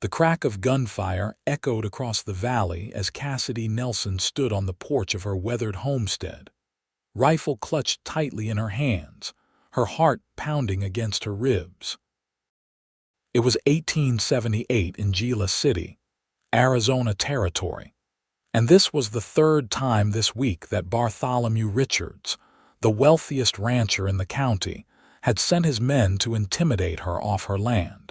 The crack of gunfire echoed across the valley as Cassidy Nelson stood on the porch of her weathered homestead, rifle clutched tightly in her hands, her heart pounding against her ribs. It was 1878 in Gila City, Arizona Territory, and this was the third time this week that Bartholomew Richards, the wealthiest rancher in the county, had sent his men to intimidate her off her land.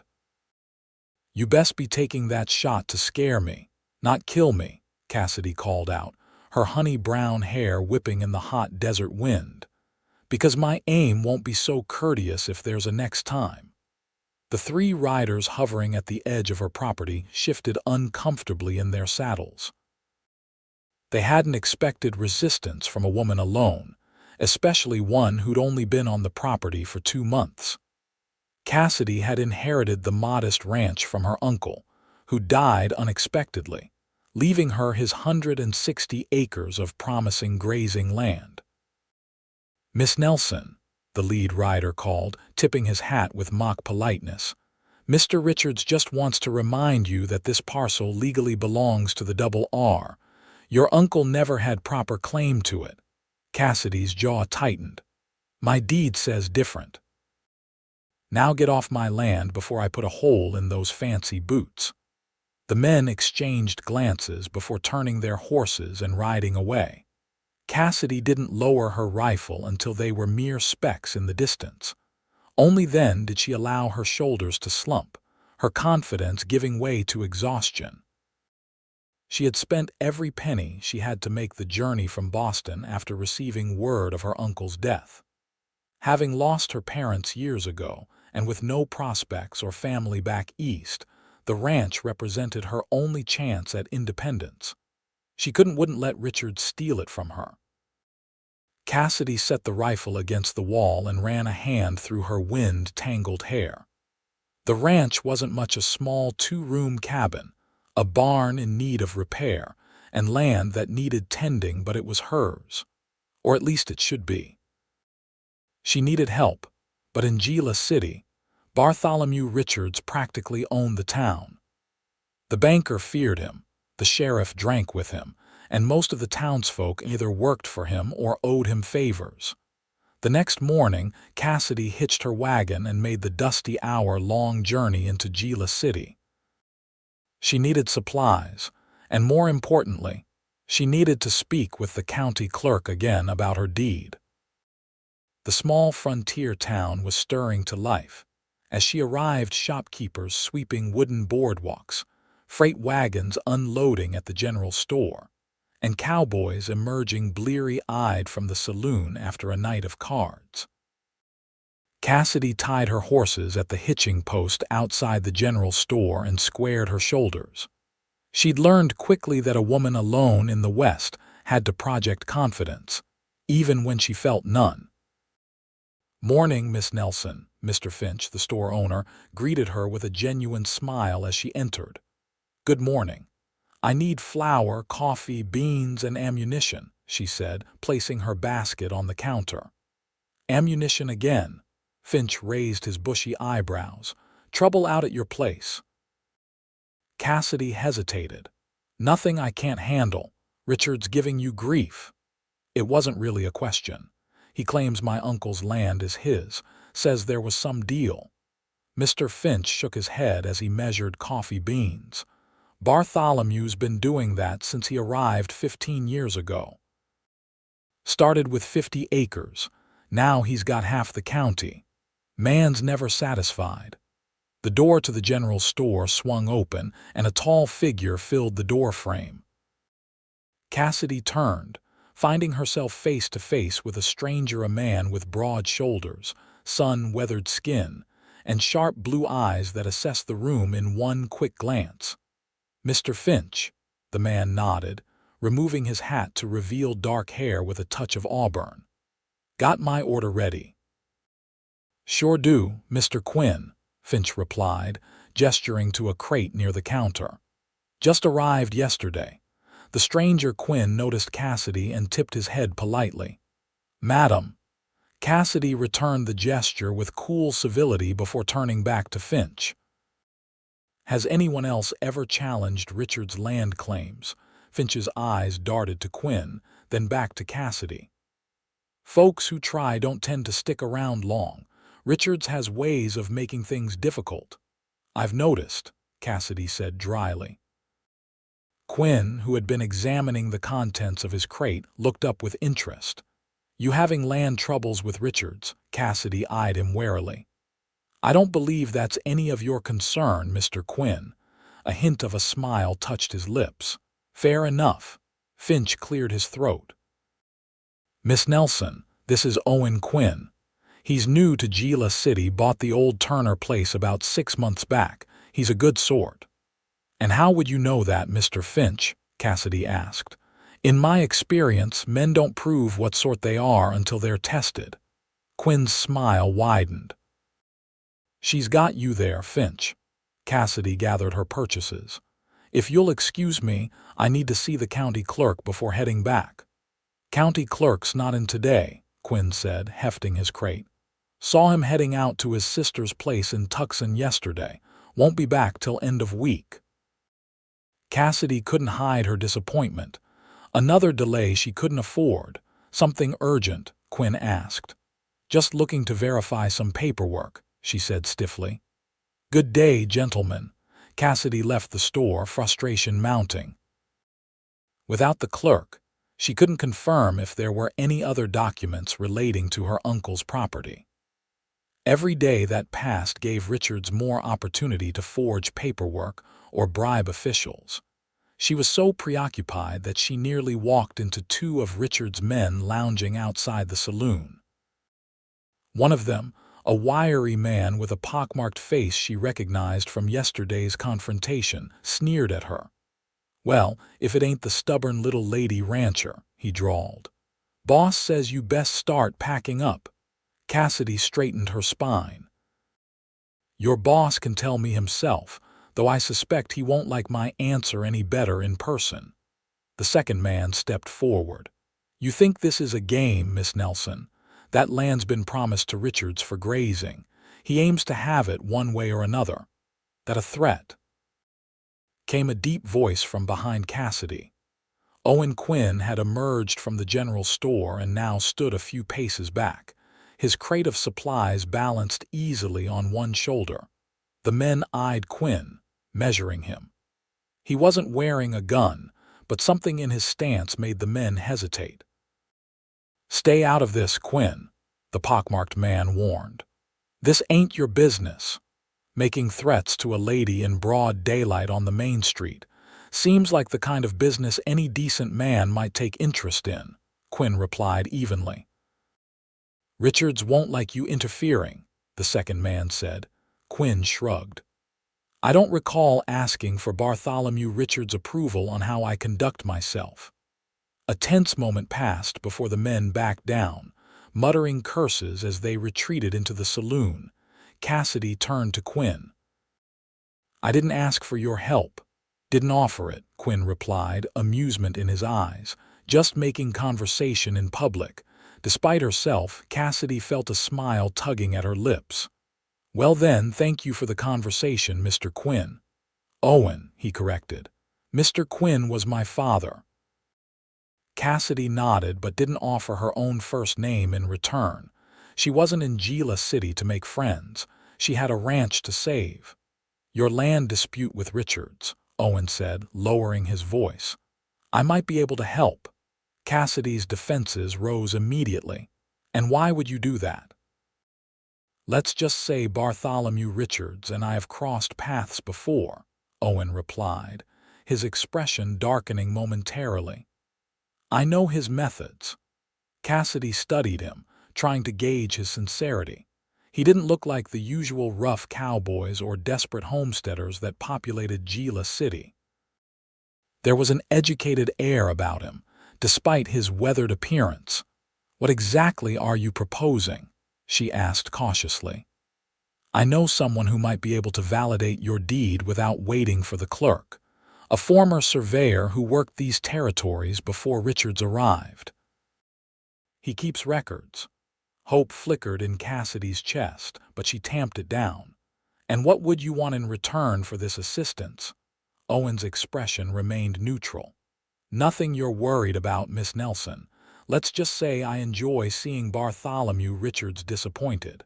"You best be taking that shot to scare me, not kill me," Cassidy called out, her honey-brown hair whipping in the hot desert wind, "because my aim won't be so courteous if there's a next time." The three riders hovering at the edge of her property shifted uncomfortably in their saddles. They hadn't expected resistance from a woman alone, especially one who'd only been on the property for 2 months. Cassidy had inherited the modest ranch from her uncle, who died unexpectedly, leaving her his 160 acres of promising grazing land. "Miss Nelson," the lead rider called, tipping his hat with mock politeness, "Mr. Richards just wants to remind you that this parcel legally belongs to the Double R. Your uncle never had proper claim to it." Cassidy's jaw tightened. "My deed says different. Now get off my land before I put a hole in those fancy boots." The men exchanged glances before turning their horses and riding away. Cassidy didn't lower her rifle until they were mere specks in the distance. Only then did she allow her shoulders to slump, her confidence giving way to exhaustion. She had spent every penny she had to make the journey from Boston after receiving word of her uncle's death. Having lost her parents years ago, and with no prospects or family back east, the ranch represented her only chance at independence. She wouldn't let Richard steal it from her. Cassidy set the rifle against the wall and ran a hand through her wind-tangled hair. The ranch wasn't much a small 2-room cabin, a barn in need of repair, and land that needed tending, but it was hers. Or at least it should be. She needed help, but in Gila City, Bartholomew Richards practically owned the town. The banker feared him, the sheriff drank with him, and most of the townsfolk either worked for him or owed him favors. The next morning, Cassidy hitched her wagon and made the dusty hour-long journey into Gila City. She needed supplies, and more importantly, she needed to speak with the county clerk again about her deed. The small frontier town was stirring to life. As she arrived, shopkeepers sweeping wooden boardwalks, freight wagons unloading at the general store, and cowboys emerging bleary-eyed from the saloon after a night of cards. Cassidy tied her horses at the hitching post outside the general store and squared her shoulders. She'd learned quickly that a woman alone in the West had to project confidence, even when she felt none. "Morning, Miss Nelson," Mr. Finch, the store owner, greeted her with a genuine smile as she entered. "Good morning. I need flour, coffee, beans, and ammunition," she said, placing her basket on the counter. "Ammunition again?" Finch raised his bushy eyebrows. "Trouble out at your place?" Cassidy hesitated. "Nothing I can't handle. Richard's giving you grief." It wasn't really a question. "He claims my uncle's land is his, says there was some deal." Mr. Finch shook his head as he measured coffee beans. "Bartholomew's been doing that since he arrived 15 years ago. Started with 50 acres. Now he's got half the county. Man's never satisfied." The door to the general store swung open, and a tall figure filled the doorframe. Cassidy turned, finding herself face to face with a stranger, a man with broad shoulders, sun-weathered skin, and sharp blue eyes that assessed the room in one quick glance. "Mr. Finch," the man nodded, removing his hat to reveal dark hair with a touch of auburn. "Got my order ready?" "Sure do, Mr. Quinn," Finch replied, gesturing to a crate near the counter. "Just arrived yesterday." The stranger Quinn noticed Cassidy and tipped his head politely. "Madam." Cassidy returned the gesture with cool civility before turning back to Finch. Has anyone else ever challenged Richards' land claims? Finch's eyes darted to Quinn, then back to Cassidy. Folks who try don't tend to stick around long. Richards has ways of making things difficult. I've noticed, Cassidy said dryly. Quinn, who had been examining the contents of his crate, looked up with interest. You having land troubles with Richards? Cassidy eyed him warily. I don't believe that's any of your concern, Mr. Quinn. A hint of a smile touched his lips. Fair enough. Finch cleared his throat. Miss Nelson, this is Owen Quinn. He's new to Gila City, bought the old Turner place about 6 months back. He's a good sort. And how would you know that, Mr. Finch? Cassidy asked. In my experience, men don't prove what sort they are until they're tested. Quinn's smile widened. She's got you there, Finch. Cassidy gathered her purchases. If you'll excuse me, I need to see the county clerk before heading back. County clerk's not in today, Quinn said, hefting his crate. Saw him heading out to his sister's place in Tucson yesterday. Won't be back till end of week. Cassidy couldn't hide her disappointment. Another delay she couldn't afford. Something urgent, Quinn asked. Just looking to verify some paperwork, she said stiffly. Good day, gentlemen. Cassidy left the store, frustration mounting. Without the clerk, she couldn't confirm if there were any other documents relating to her uncle's property. Every day that passed gave Richards more opportunity to forge paperwork or bribe officials. She was so preoccupied that she nearly walked into 2 of Richards' men lounging outside the saloon. One of them, a wiry man with a pockmarked face she recognized from yesterday's confrontation, sneered at her. Well, if it ain't the stubborn little lady rancher, he drawled. Boss says you best start packing up. Cassidy straightened her spine. Your boss can tell me himself, though I suspect he won't like my answer any better in person. The second man stepped forward. You think this is a game, Miss Nelson? That land's been promised to Richards for grazing. He aims to have it one way or another. That a threat? Came a deep voice from behind Cassidy. Owen Quinn had emerged from the general store and now stood a few paces back. His crate of supplies balanced easily on one shoulder. The men eyed Quinn, measuring him. He wasn't wearing a gun, but something in his stance made the men hesitate. Stay out of this, Quinn, the pockmarked man warned. This ain't your business. Making threats to a lady in broad daylight on the main street seems like the kind of business any decent man might take interest in, Quinn replied evenly. Richards won't like you interfering, the second man said. Quinn shrugged. I don't recall asking for Bartholomew Richards' approval on how I conduct myself. A tense moment passed before the men backed down, muttering curses as they retreated into the saloon. Cassidy turned to Quinn. I didn't ask for your help. Didn't offer it, Quinn replied, amusement in his eyes. Just making conversation in public. Despite herself, Cassidy felt a smile tugging at her lips. Well then, thank you for the conversation, Mr. Quinn. Owen, he corrected. Mr. Quinn was my father. Cassidy nodded but didn't offer her own first name in return. She wasn't in Gila City to make friends. She had a ranch to save. Your land dispute with Richards, Owen said, lowering his voice. I might be able to help. Cassidy's defenses rose immediately. And why would you do that? Let's just say Bartholomew Richards and I have crossed paths before, Owen replied, his expression darkening momentarily. I know his methods. Cassidy studied him, trying to gauge his sincerity. He didn't look like the usual rough cowboys or desperate homesteaders that populated Gila City. There was an educated air about him, despite his weathered appearance. What exactly are you proposing? She asked cautiously. I know someone who might be able to validate your deed without waiting for the clerk. A former surveyor who worked these territories before Richards arrived. He keeps records. Hope flickered in Cassidy's chest, but she tamped it down. And what would you want in return for this assistance? Owen's expression remained neutral. Nothing you're worried about, Miss Nelson. Let's just say I enjoy seeing Bartholomew Richards disappointed.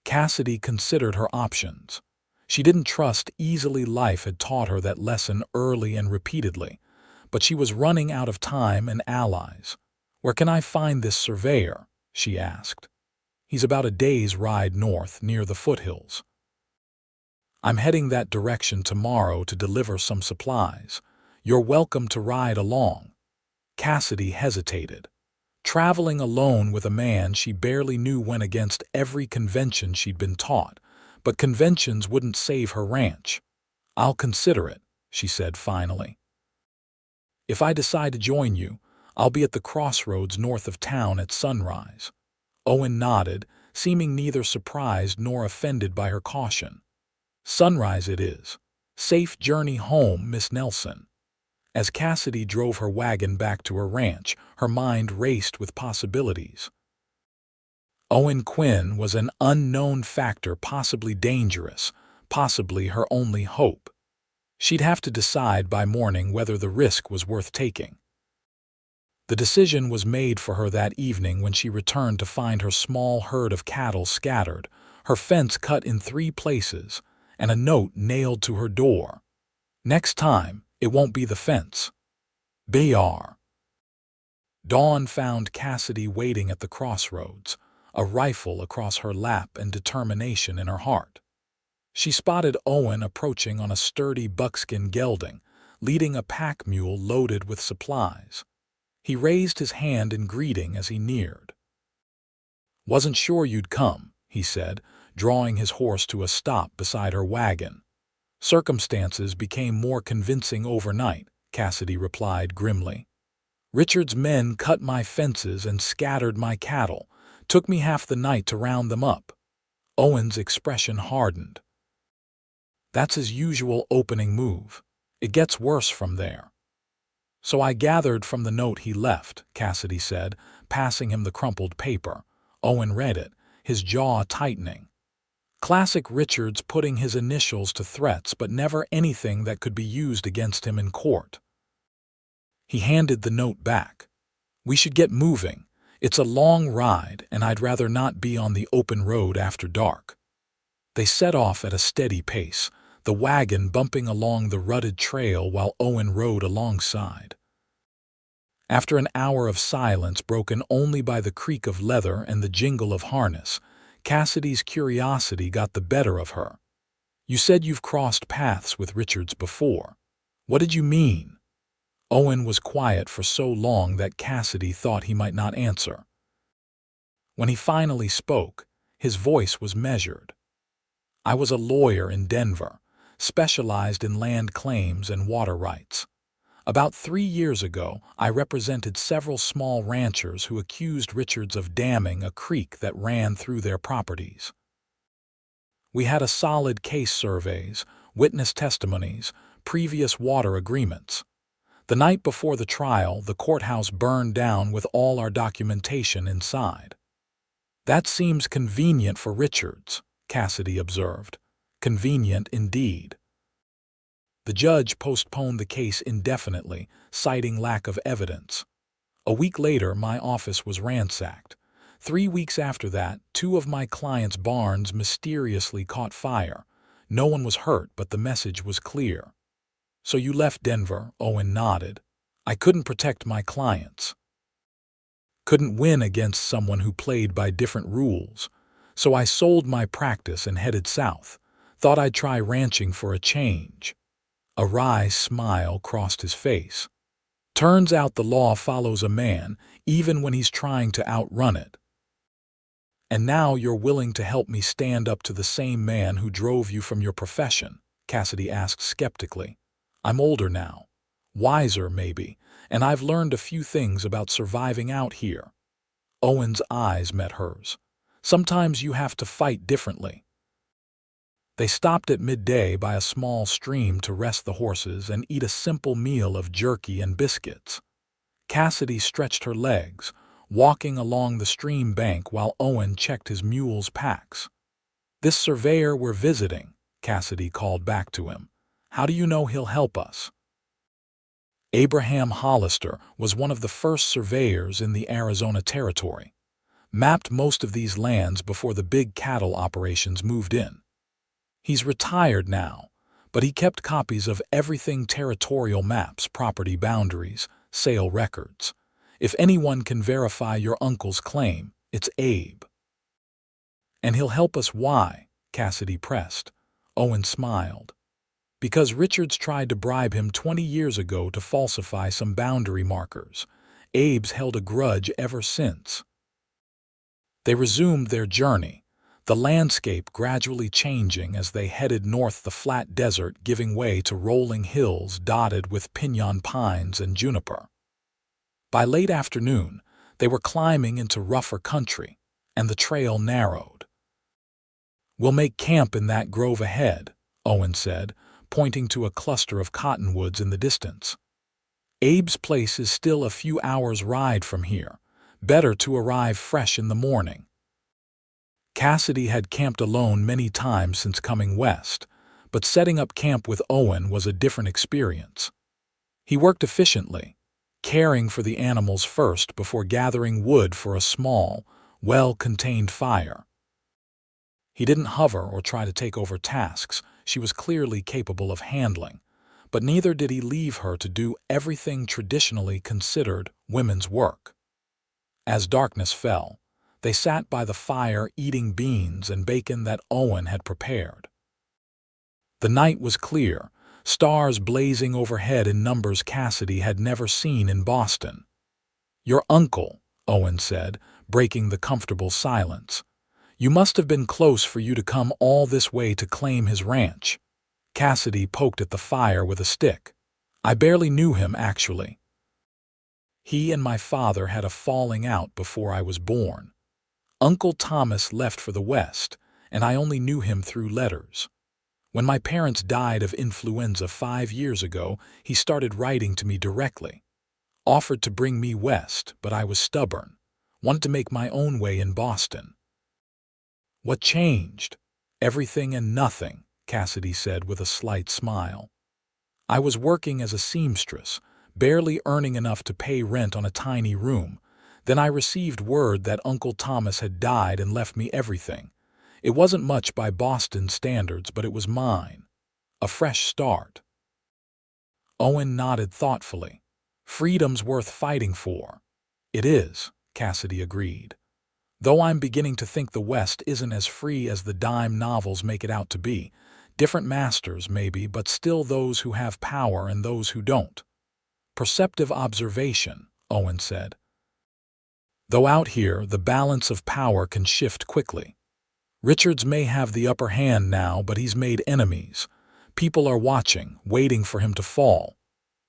Cassidy considered her options. She didn't trust easily. Life had taught her that lesson early and repeatedly, but she was running out of time and allies. Where can I find this surveyor? She asked. He's about a day's ride north, near the foothills. I'm heading that direction tomorrow to deliver some supplies. You're welcome to ride along. Cassidy hesitated. Traveling alone with a man she barely knew went against every convention she'd been taught, but conventions wouldn't save her ranch. I'll consider it, she said finally. If I decide to join you, I'll be at the crossroads north of town at sunrise. Owen nodded, seeming neither surprised nor offended by her caution. Sunrise it is. Safe journey home, Miss Nelson. As Cassidy drove her wagon back to her ranch, her mind raced with possibilities. Owen Quinn was an unknown factor, possibly dangerous, possibly her only hope. She'd have to decide by morning whether the risk was worth taking. The decision was made for her that evening when she returned to find her small herd of cattle scattered, her fence cut in 3 places, and a note nailed to her door. Next time, it won't be the fence. Bayar. Dawn found Cassidy waiting at the crossroads, a rifle across her lap and determination in her heart. She spotted Owen approaching on a sturdy buckskin gelding, leading a pack mule loaded with supplies. He raised his hand in greeting as he neared. "Wasn't sure you'd come," he said, drawing his horse to a stop beside her wagon. "Circumstances became more convincing overnight," Cassidy replied grimly. "Richard's men cut my fences and scattered my cattle. Took me half the night to round them up." Owen's expression hardened. "That's his usual opening move. It gets worse from there." "So I gathered from the note he left," Cassidy said, passing him the crumpled paper. Owen read it, his jaw tightening. Classic Richards, putting his initials to threats but never anything that could be used against him in court. He handed the note back. "We should get moving. It's a long ride, and I'd rather not be on the open road after dark." They set off at a steady pace, the wagon bumping along the rutted trail while Owen rode alongside. After an hour of silence broken only by the creak of leather and the jingle of harness, Cassidy's curiosity got the better of her. "You said you've crossed paths with Richards before. What did you mean?" Owen was quiet for so long that Cassidy thought he might not answer. When he finally spoke, his voice was measured. "I was a lawyer in Denver, specialized in land claims and water rights. About 3 years ago, I represented several small ranchers who accused Richards of damming a creek that ran through their properties. We had a solid case: surveys, witness testimonies, previous water agreements. The night before the trial, the courthouse burned down with all our documentation inside." "That seems convenient for Richards," Cassidy observed. "Convenient indeed." The judge postponed the case indefinitely, citing lack of evidence. A week later, my office was ransacked. 3 weeks after that, 2 of my clients' barns mysteriously caught fire. No one was hurt, but the message was clear. "So you left Denver?" Owen nodded. "I couldn't protect my clients. Couldn't win against someone who played by different rules. So I sold my practice and headed south. Thought I'd try ranching for a change." A wry smile crossed his face. "Turns out the law follows a man, even when he's trying to outrun it." "And now you're willing to help me stand up to the same man who drove you from your profession?" Cassidy asked skeptically. "I'm older now. Wiser, maybe, and I've learned a few things about surviving out here." Owen's eyes met hers. "Sometimes you have to fight differently." They stopped at midday by a small stream to rest the horses and eat a simple meal of jerky and biscuits. Cassidy stretched her legs, walking along the stream bank while Owen checked his mule's packs. "This surveyor we're visiting," Cassidy called back to him. "How do you know he'll help us?" Abraham Hollister was one of the first surveyors in the Arizona Territory. Mapped most of these lands before the big cattle operations moved in. He's retired now, but he kept copies of everything: territorial maps, property boundaries, sale records. If anyone can verify your uncle's claim, it's Abe. "And he'll help us why?" Cassidy pressed. Owen smiled. "Because Richards tried to bribe him 20 years ago to falsify some boundary markers. Abe's held a grudge ever since." They resumed their journey, the landscape gradually changing as they headed north, the flat desert giving way to rolling hills dotted with pinyon pines and juniper. By late afternoon, they were climbing into rougher country, and the trail narrowed. "We'll make camp in that grove ahead," Owen said, pointing to a cluster of cottonwoods in the distance. "Abe's place is still a few hours' ride from here. Better to arrive fresh in the morning." Cassidy had camped alone many times since coming west, but setting up camp with Owen was a different experience. He worked efficiently, caring for the animals first before gathering wood for a small, well-contained fire. He didn't hover or try to take over tasks she was clearly capable of handling, but neither did he leave her to do everything traditionally considered women's work. As darkness fell, they sat by the fire eating beans and bacon that Owen had prepared. The night was clear, stars blazing overhead in numbers Cassidy had never seen in Boston. "Your uncle," Owen said, breaking the comfortable silence. "You must have been close for you to come all this way to claim his ranch." Cassidy poked at the fire with a stick. "I barely knew him, actually. He and my father had a falling out before I was born. Uncle Thomas left for the West, and I only knew him through letters. When my parents died of influenza 5 years ago, he started writing to me directly. Offered to bring me west, but I was stubborn. Wanted to make my own way in Boston." "What changed?" "Everything and nothing," Cassidy said with a slight smile. "I was working as a seamstress, barely earning enough to pay rent on a tiny room. Then I received word that Uncle Thomas had died and left me everything. It wasn't much by Boston standards, but it was mine. A fresh start." Owen nodded thoughtfully. "Freedom's worth fighting for." "It is," Cassidy agreed. "Though I'm beginning to think the West isn't as free as the dime novels make it out to be. Different masters, maybe, but still those who have power and those who don't." "Perceptive observation," Owen said. "Though out here, the balance of power can shift quickly. Richards may have the upper hand now, but he's made enemies. People are watching, waiting for him to fall."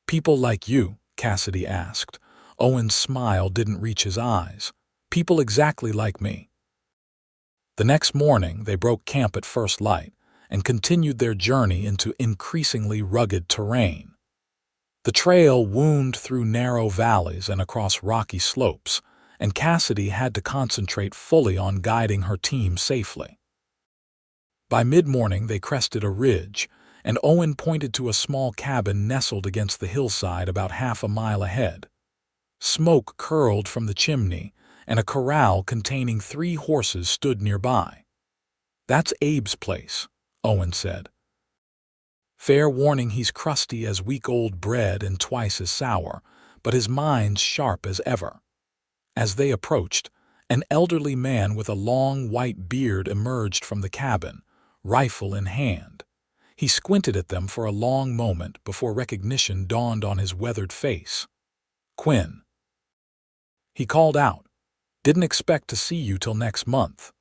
"People like you?" Cassidy asked. Owen's smile didn't reach his eyes. "People exactly like me." The next morning, they broke camp at first light and continued their journey into increasingly rugged terrain. The trail wound through narrow valleys and across rocky slopes, and Cassidy had to concentrate fully on guiding her team safely. By mid-morning, they crested a ridge, and Owen pointed to a small cabin nestled against the hillside about half a mile ahead. Smoke curled from the chimney, and a corral containing 3 horses stood nearby. "That's Abe's place," Owen said. "Fair warning, he's crusty as week-old bread and twice as sour, but his mind's sharp as ever." As they approached, an elderly man with a long white beard emerged from the cabin, rifle in hand. He squinted at them for a long moment before recognition dawned on his weathered face. "Quinn," he called out. "Didn't expect to see you till next month.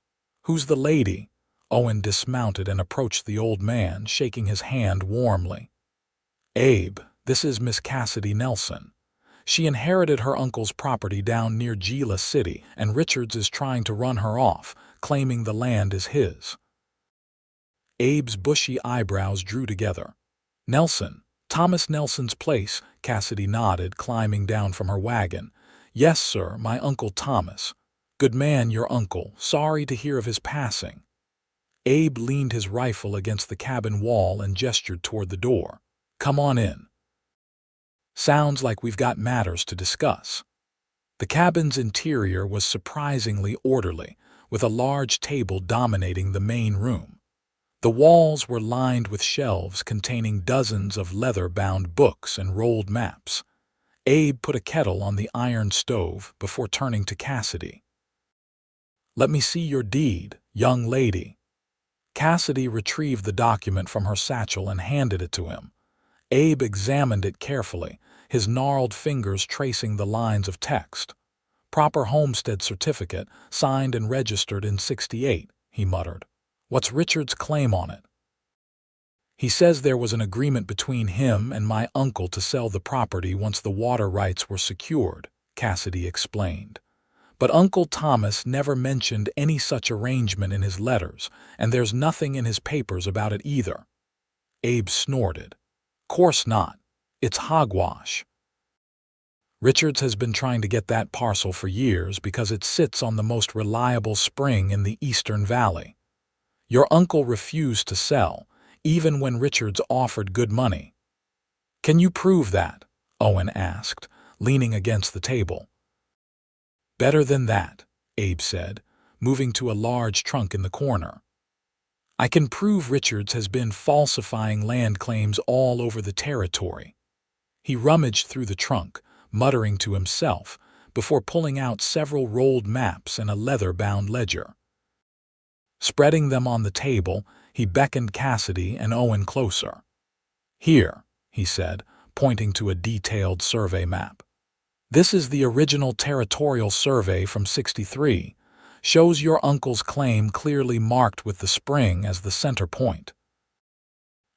Who's the lady?" Owen dismounted and approached the old man, shaking his hand warmly. "Abe, this is Miss Cassidy Nelson. She inherited her uncle's property down near Gila City, and Richards is trying to run her off, claiming the land is his." Abe's bushy eyebrows drew together. "Nelson, Thomas Nelson's place," Cassidy nodded, climbing down from her wagon. "Yes, sir, my Uncle Thomas. Good man, your uncle. Sorry to hear of his passing." Abe leaned his rifle against the cabin wall and gestured toward the door. "Come on in. Sounds like we've got matters to discuss." The cabin's interior was surprisingly orderly, with a large table dominating the main room. The walls were lined with shelves containing dozens of leather-bound books and rolled maps. Abe put a kettle on the iron stove before turning to Cassidy. "Let me see your deed, young lady." Cassidy retrieved the document from her satchel and handed it to him. Abe examined it carefully, his gnarled fingers tracing the lines of text. "Proper homestead certificate, signed and registered in '68, he muttered. "What's Richards' claim on it?" "He says there was an agreement between him and my uncle to sell the property once the water rights were secured," Cassidy explained. "But Uncle Thomas never mentioned any such arrangement in his letters, and there's nothing in his papers about it either." Abe snorted. "Course not. It's hogwash. Richards has been trying to get that parcel for years because it sits on the most reliable spring in the Eastern Valley. Your uncle refused to sell, even when Richards offered good money." "Can you prove that?" Owen asked, leaning against the table. "Better than that," Abe said, moving to a large trunk in the corner. "I can prove Richards has been falsifying land claims all over the territory." He rummaged through the trunk, muttering to himself, before pulling out several rolled maps and a leather-bound ledger. Spreading them on the table, he beckoned Cassidy and Owen closer. "Here," he said, pointing to a detailed survey map. "This is the original territorial survey from '63. Shows your uncle's claim clearly marked with the spring as the center point.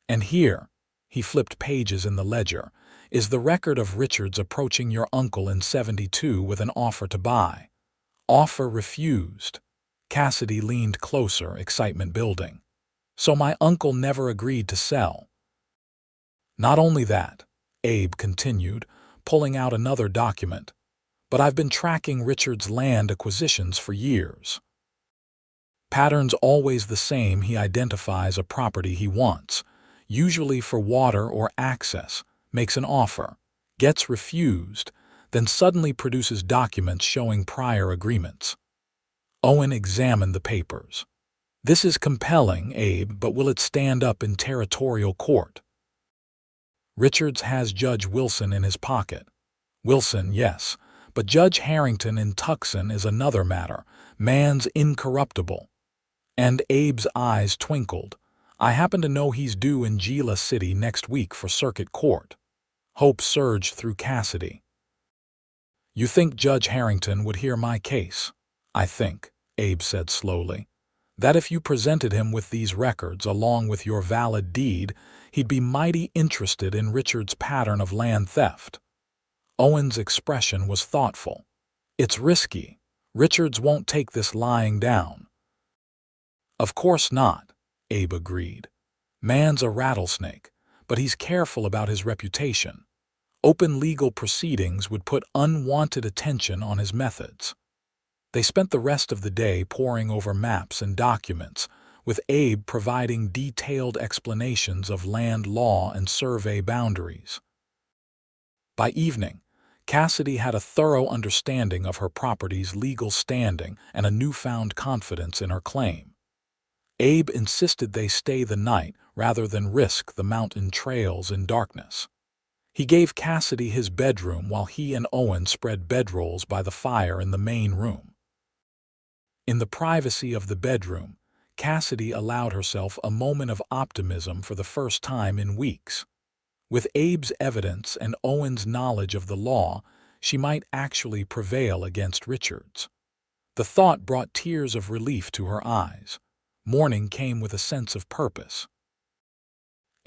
And here," he flipped pages in the ledger, "is the record of Richards approaching your uncle in '72 with an offer to buy. Offer refused." Cassidy leaned closer, excitement building. "So my uncle never agreed to sell." "Not only that," Abe continued, pulling out another document, "but I've been tracking Richards' land acquisitions for years. Pattern's always the same. He identifies a property he wants, usually for water or access, makes an offer, gets refused, then suddenly produces documents showing prior agreements." Owen examined the papers. "This is compelling, Abe, but will it stand up in territorial court?" "Richards has Judge Wilson in his pocket." "Wilson, yes, but Judge Harrington in Tucson is another matter. Man's incorruptible." And Abe's eyes twinkled. "I happen to know he's due in Gila City next week for circuit court." Hope surged through Cassidy. "You think Judge Harrington would hear my case?" "I think," Abe said slowly, "that if you presented him with these records along with your valid deed, he'd be mighty interested in Richards' pattern of land theft." Owen's expression was thoughtful. "It's risky. Richards won't take this lying down." "Of course not," Abe agreed. "Man's a rattlesnake, but he's careful about his reputation. Open legal proceedings would put unwanted attention on his methods." They spent the rest of the day poring over maps and documents, with Abe providing detailed explanations of land law and survey boundaries. By evening, Cassidy had a thorough understanding of her property's legal standing and a newfound confidence in her claim. Abe insisted they stay the night rather than risk the mountain trails in darkness. He gave Cassidy his bedroom while he and Owen spread bedrolls by the fire in the main room. In the privacy of the bedroom, Cassidy allowed herself a moment of optimism for the first time in weeks. With Abe's evidence and Owen's knowledge of the law, she might actually prevail against Richards. The thought brought tears of relief to her eyes. Morning came with a sense of purpose.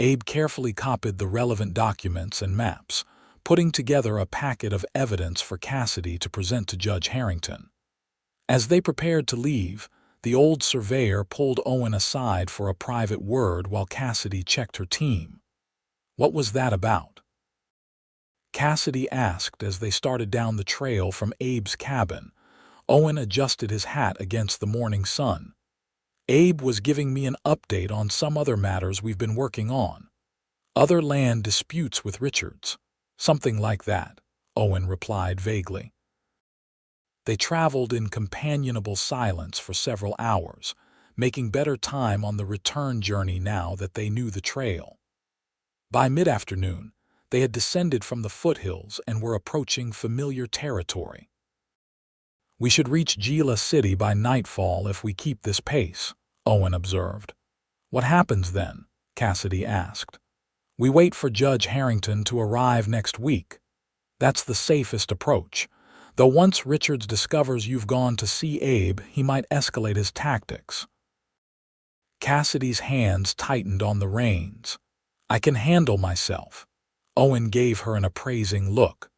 Abe carefully copied the relevant documents and maps, putting together a packet of evidence for Cassidy to present to Judge Harrington. As they prepared to leave, the old surveyor pulled Owen aside for a private word while Cassidy checked her team. "What was that about?" Cassidy asked as they started down the trail from Abe's cabin. Owen adjusted his hat against the morning sun. Abe was giving me an update on some other matters we've been working on. Other land disputes with Richards. Something like that, Owen replied vaguely. They traveled in companionable silence for several hours, making better time on the return journey now that they knew the trail. By mid-afternoon, they had descended from the foothills and were approaching familiar territory. "We should reach Gila City by nightfall if we keep this pace," Owen observed. "What happens then?" Cassidy asked. "We wait for Judge Harrington to arrive next week. That's the safest approach, though once Richards discovers you've gone to see Abe, he might escalate his tactics." Cassidy's hands tightened on the reins. "I can handle myself." Owen gave her an appraising look.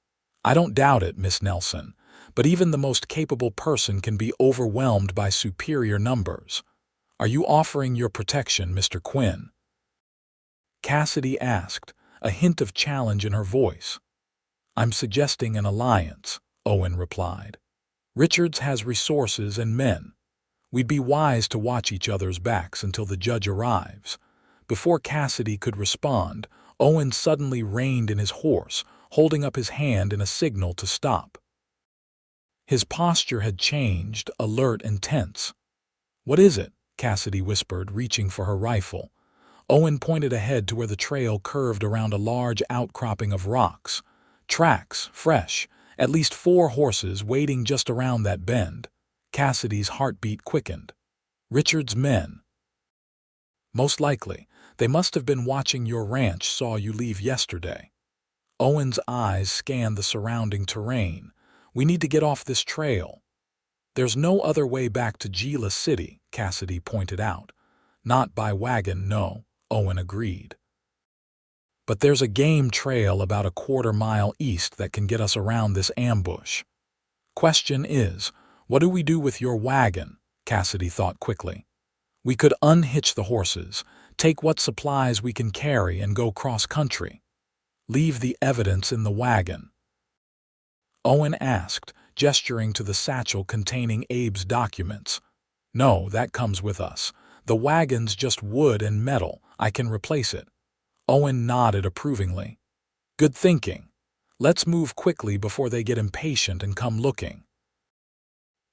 "I don't doubt it, Miss Nelson, but even the most capable person can be overwhelmed by superior numbers. Are you offering your protection, Mr. Quinn?" Cassidy asked, a hint of challenge in her voice. "I'm suggesting an alliance," Owen replied. "Richards has resources and men. We'd be wise to watch each other's backs until the judge arrives." Before Cassidy could respond, Owen suddenly reined in his horse, holding up his hand in a signal to stop. His posture had changed, alert and tense. "What is it?" Cassidy whispered, reaching for her rifle. Owen pointed ahead to where the trail curved around a large outcropping of rocks. Tracks, fresh, at least 4 horses waiting just around that bend. Cassidy's heartbeat quickened. "Richard's men." "Most likely. They must have been watching your ranch, saw you leave yesterday." Owen's eyes scanned the surrounding terrain. "We need to get off this trail." "There's no other way back to Gila City," Cassidy pointed out. "Not by wagon, no," Owen agreed. "But there's a game trail about a quarter-mile east that can get us around this ambush." "Question is, what do we do with your wagon?" Cassidy thought quickly. "We could unhitch the horses, take what supplies we can carry, and go cross-country. Leave the evidence in the wagon." Owen asked, gesturing to the satchel containing Abe's documents. "No, that comes with us. The wagon's just wood and metal. I can replace it." Owen nodded approvingly. "Good thinking. Let's move quickly before they get impatient and come looking."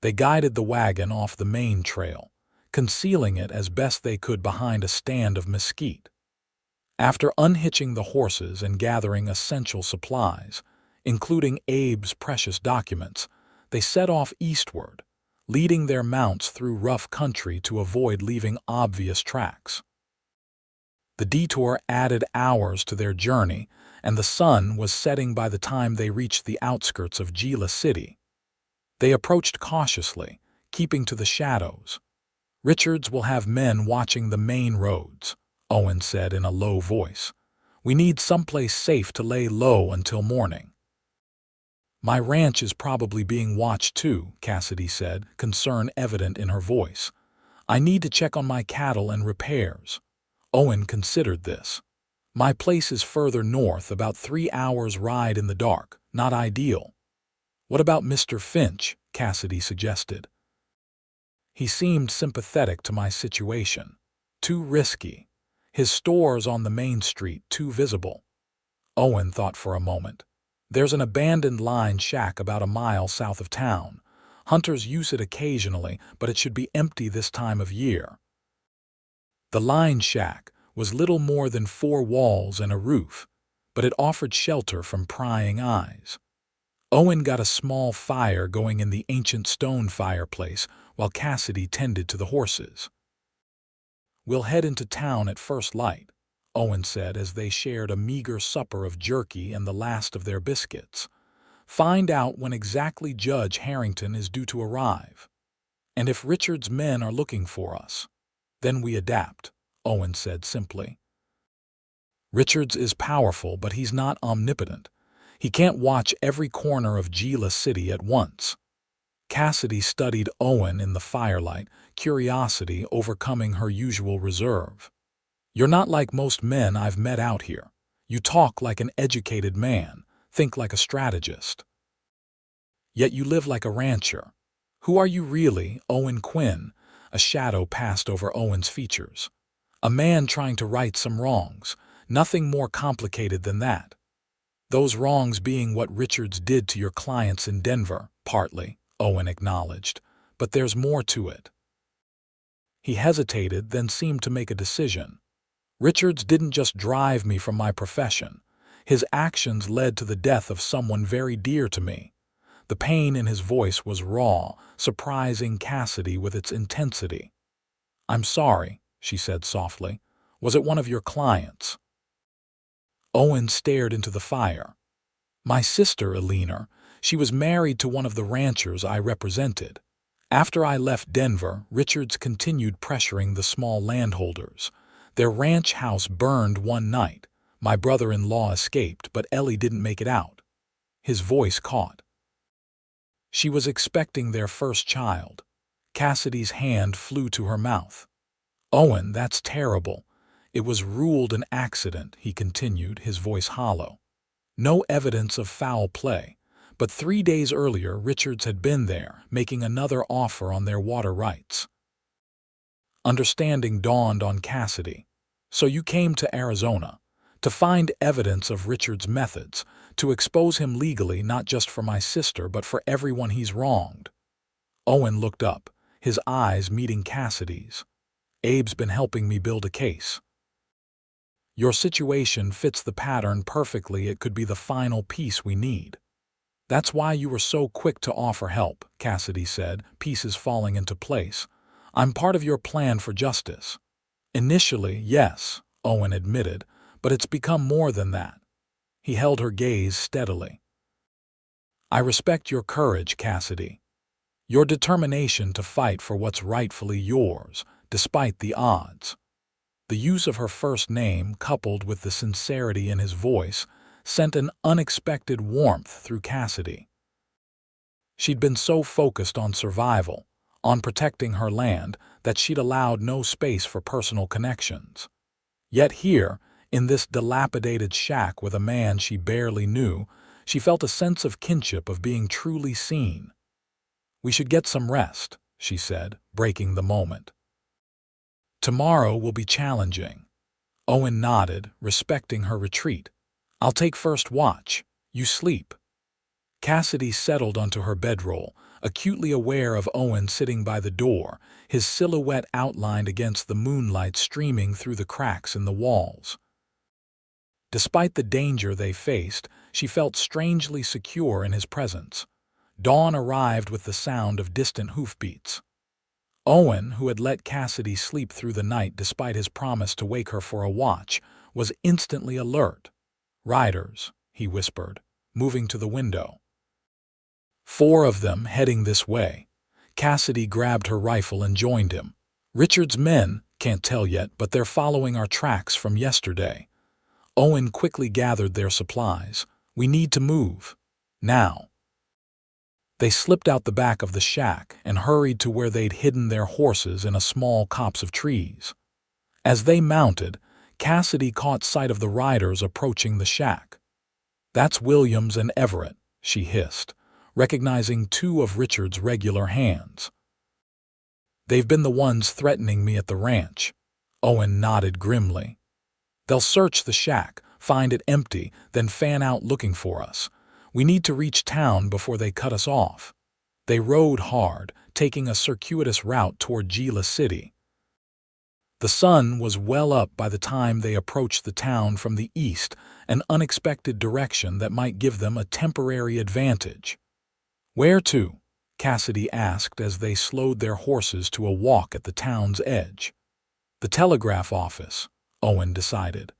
They guided the wagon off the main trail, concealing it as best they could behind a stand of mesquite. After unhitching the horses and gathering essential supplies, including Abe's precious documents, they set off eastward, leading their mounts through rough country to avoid leaving obvious tracks. The detour added hours to their journey, and the sun was setting by the time they reached the outskirts of Gila City. They approached cautiously, keeping to the shadows. "Richards will have men watching the main roads," Owen said in a low voice. "We need someplace safe to lay low until morning." "My ranch is probably being watched too," Cassidy said, concern evident in her voice. "I need to check on my cattle and repairs." Owen considered this. "My place is further north, about 3 hours' ride in the dark. Not ideal." "What about Mr. Finch?" Cassidy suggested. "He seemed sympathetic to my situation. Too risky. His store's on the main street, too visible." Owen thought for a moment. "There's an abandoned line shack about a mile south of town. Hunters use it occasionally, but it should be empty this time of year." The line shack was little more than 4 walls and a roof, but it offered shelter from prying eyes. Owen got a small fire going in the ancient stone fireplace while Cassidy tended to the horses. "We'll head into town at first light," Owen said as they shared a meager supper of jerky and the last of their biscuits. "Find out when exactly Judge Harrington is due to arrive. And if Richard's men are looking for us, then we adapt," Owen said simply. "Richards is powerful, but he's not omnipotent. He can't watch every corner of Gila City at once." Cassidy studied Owen in the firelight, curiosity overcoming her usual reserve. "You're not like most men I've met out here. You talk like an educated man, think like a strategist. Yet you live like a rancher. Who are you really, Owen Quinn? A shadow passed over Owen's features. A man trying to right some wrongs. Nothing more complicated than that. Those wrongs being what Richards did to your clients in Denver, partly, Owen acknowledged. But there's more to it. He hesitated, then seemed to make a decision. Richards didn't just drive me from my profession. His actions led to the death of someone very dear to me. The pain in his voice was raw, surprising Cassidy with its intensity. "I'm sorry," she said softly. "Was it one of your clients?" Owen stared into the fire. "My sister, Eleanor. She was married to one of the ranchers I represented. After I left Denver, Richards continued pressuring the small landholders. Their ranch house burned one night. My brother-in-law escaped, but Ellie didn't make it out." His voice caught. "She was expecting their first child." Cassidy's hand flew to her mouth. "Owen, that's terrible. It was ruled an accident," he continued, his voice hollow. "No evidence of foul play. But 3 days earlier, Richards had been there, making another offer on their water rights." Understanding dawned on Cassidy. "So you came to Arizona to find evidence of Richards' methods, to expose him legally not just for my sister but for everyone he's wronged." Owen looked up, his eyes meeting Cassidy's. "Abe's been helping me build a case. Your situation fits the pattern perfectly. It could be the final piece we need." "That's why you were so quick to offer help," Cassidy said, pieces falling into place. "I'm part of your plan for justice." "Initially, yes," Owen admitted, "but it's become more than that." He held her gaze steadily. "I respect your courage, Cassidy. Your determination to fight for what's rightfully yours, despite the odds." The use of her first name, coupled with the sincerity in his voice, sent an unexpected warmth through Cassidy. She'd been so focused on survival, on protecting her land, that she'd allowed no space for personal connections. Yet here, in this dilapidated shack with a man she barely knew, she felt a sense of kinship, of being truly seen. "We should get some rest," she said, breaking the moment. "Tomorrow will be challenging." Owen nodded, respecting her retreat. "I'll take first watch. You sleep." Cassidy settled onto her bedroll, acutely aware of Owen sitting by the door, his silhouette outlined against the moonlight streaming through the cracks in the walls. Despite the danger they faced, she felt strangely secure in his presence. Dawn arrived with the sound of distant hoofbeats. Owen, who had let Cassidy sleep through the night despite his promise to wake her for a watch, was instantly alert. "Riders," he whispered, moving to the window. "4 of them heading this way." Cassidy grabbed her rifle and joined him. "Richard's men, can't tell yet, but they're following our tracks from yesterday." Owen quickly gathered their supplies. "We need to move. Now." They slipped out the back of the shack and hurried to where they'd hidden their horses in a small copse of trees. As they mounted, Cassidy caught sight of the riders approaching the shack. "That's Williams and Everett," she hissed, recognizing 2 of Richard's regular hands. "They've been the ones threatening me at the ranch." Owen nodded grimly. "They'll search the shack, find it empty, then fan out looking for us. We need to reach town before they cut us off." They rode hard, taking a circuitous route toward Gila City. The sun was well up by the time they approached the town from the east, an unexpected direction that might give them a temporary advantage. "Where to?" Cassidy asked as they slowed their horses to a walk at the town's edge. "The telegraph office," Owen decided.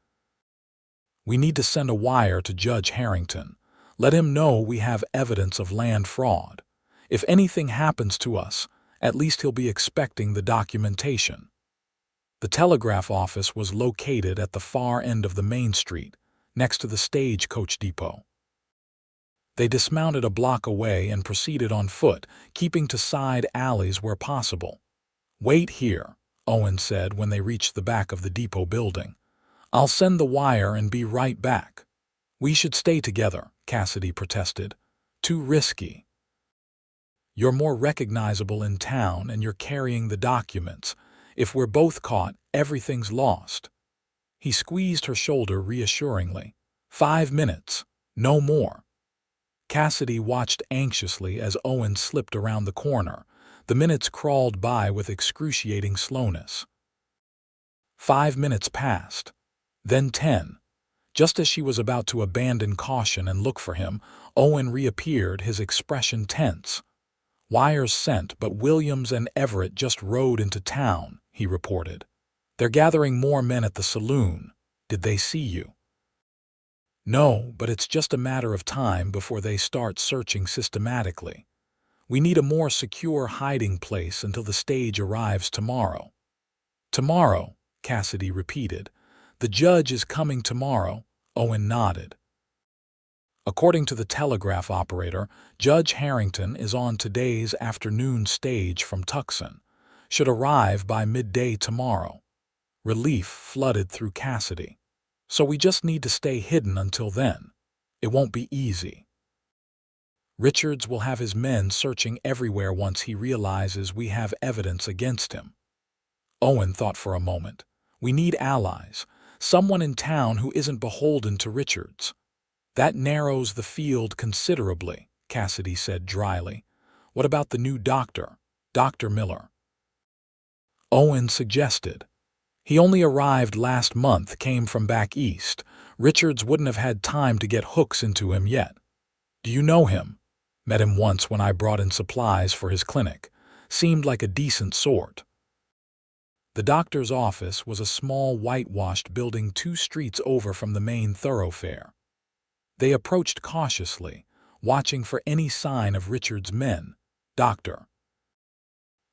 "We need to send a wire to Judge Harrington. Let him know we have evidence of land fraud. If anything happens to us, at least he'll be expecting the documentation." The telegraph office was located at the far end of the main street, next to the stagecoach depot. They dismounted a block away and proceeded on foot, keeping to side alleys where possible. "Wait here," Owen said when they reached the back of the depot building. "I'll send the wire and be right back." "We should stay together," Cassidy protested. "Too risky." You're more recognizable in town and you're carrying the documents. If we're both caught, everything's lost." He squeezed her shoulder reassuringly. 5 minutes, no more." Cassidy watched anxiously as Owen slipped around the corner. The minutes crawled by with excruciating slowness. 5 minutes passed, then 10. Just as she was about to abandon caution and look for him, Owen reappeared, his expression tense. "Wires sent, but Williams and Everett just rode into town," he reported. "They're gathering more men at the saloon. Did they see you?" "No, but it's just a matter of time before they start searching systematically. We need a more secure hiding place until the stage arrives tomorrow." "Tomorrow," Cassidy repeated. "The judge is coming tomorrow." Owen nodded. "According to the telegraph operator, Judge Harrington is on today's afternoon stage from Tucson. Should arrive by midday tomorrow." Relief flooded through Cassidy. "So we just need to stay hidden until then. It won't be easy." "Richards will have his men searching everywhere once he realizes we have evidence against him." Owen thought for a moment. "We need allies, someone in town who isn't beholden to Richards." "That narrows the field considerably," Cassidy said dryly. "What about the new doctor, Dr. Miller?" Owen suggested. "He only arrived last month, came from back east. Richards wouldn't have had time to get hooks into him yet." "Do you know him?" "Met him once when I brought in supplies for his clinic. Seemed like a decent sort." The doctor's office was a small whitewashed building 2 streets over from the main thoroughfare. They approached cautiously, watching for any sign of Richard's men. Dr.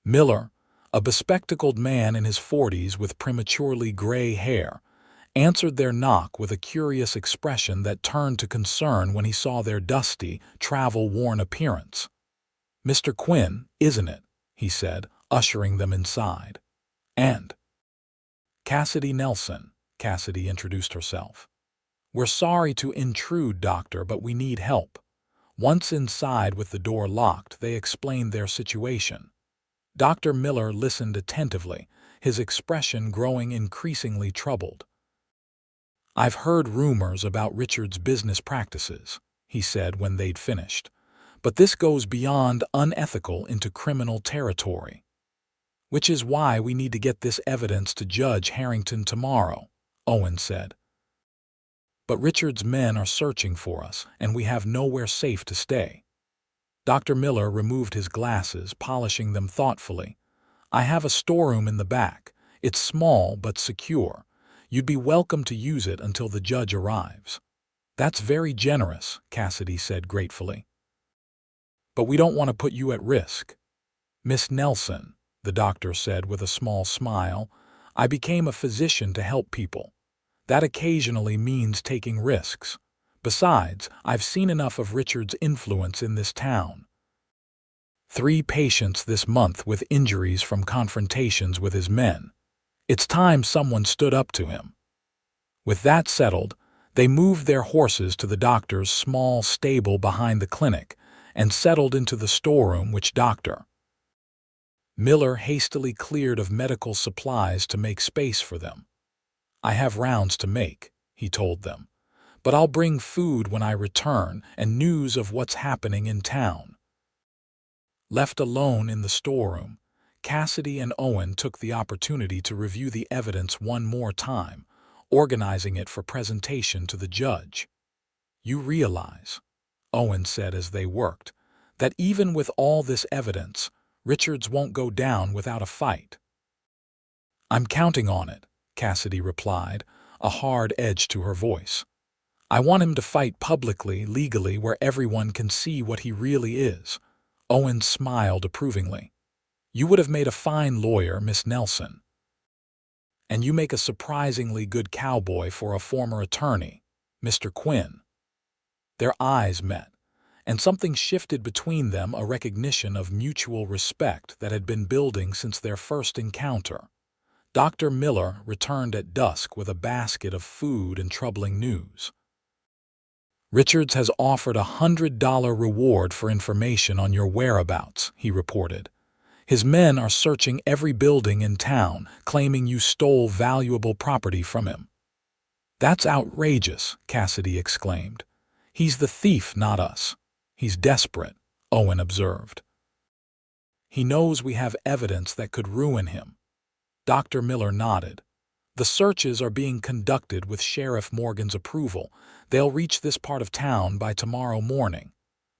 Miller, a bespectacled man in his 40s with prematurely gray hair, answered their knock with a curious expression that turned to concern when he saw their dusty, travel-worn appearance. "Mr. Quinn, isn't it?" he said, ushering them inside. "And Cassidy Nelson," Cassidy introduced herself. "We're sorry to intrude, Doctor, but we need help." Once inside with the door locked, they explained their situation. Dr. Miller listened attentively, his expression growing increasingly troubled. "I've heard rumors about Richard's business practices," he said when they'd finished. "But this goes beyond unethical into criminal territory. Which is why we need to get this evidence to Judge Harrington tomorrow," Owen said. "But Richard's men are searching for us, and we have nowhere safe to stay." Dr. Miller removed his glasses, polishing them thoughtfully. "I have a storeroom in the back. It's small but secure. You'd be welcome to use it until the judge arrives." "That's very generous," Cassidy said gratefully. "But we don't want to put you at risk." "Miss Nelson," the doctor said with a small smile, "I became a physician to help people. That occasionally means taking risks. Besides, I've seen enough of Richard's influence in this town. 3 patients this month with injuries from confrontations with his men. It's time someone stood up to him." With that settled, they moved their horses to the doctor's small stable behind the clinic and settled into the storeroom which Dr. Miller hastily cleared of medical supplies to make space for them. "I have rounds to make," he told them, "but I'll bring food when I return and news of what's happening in town." Left alone in the storeroom, Cassidy and Owen took the opportunity to review the evidence one more time, organizing it for presentation to the judge. "You realize," Owen said as they worked, "that even with all this evidence, Richards won't go down without a fight." "I'm counting on it," Cassidy replied, a hard edge to her voice. "I want him to fight publicly, legally, where everyone can see what he really is." Owen smiled approvingly. "You would have made a fine lawyer, Miss Nelson. And you make a surprisingly good cowboy for a former attorney, Mr. Quinn." Their eyes met, and something shifted between them, a recognition of mutual respect that had been building since their first encounter. Dr. Miller returned at dusk with a basket of food and troubling news. "Richards has offered a $100 reward for information on your whereabouts," he reported. "His men are searching every building in town, claiming you stole valuable property from him." "That's outrageous," Cassidy exclaimed. "He's the thief, not us." "He's desperate," Owen observed. "He knows we have evidence that could ruin him." Dr. Miller nodded. "The searches are being conducted with Sheriff Morgan's approval. They'll reach this part of town by tomorrow morning."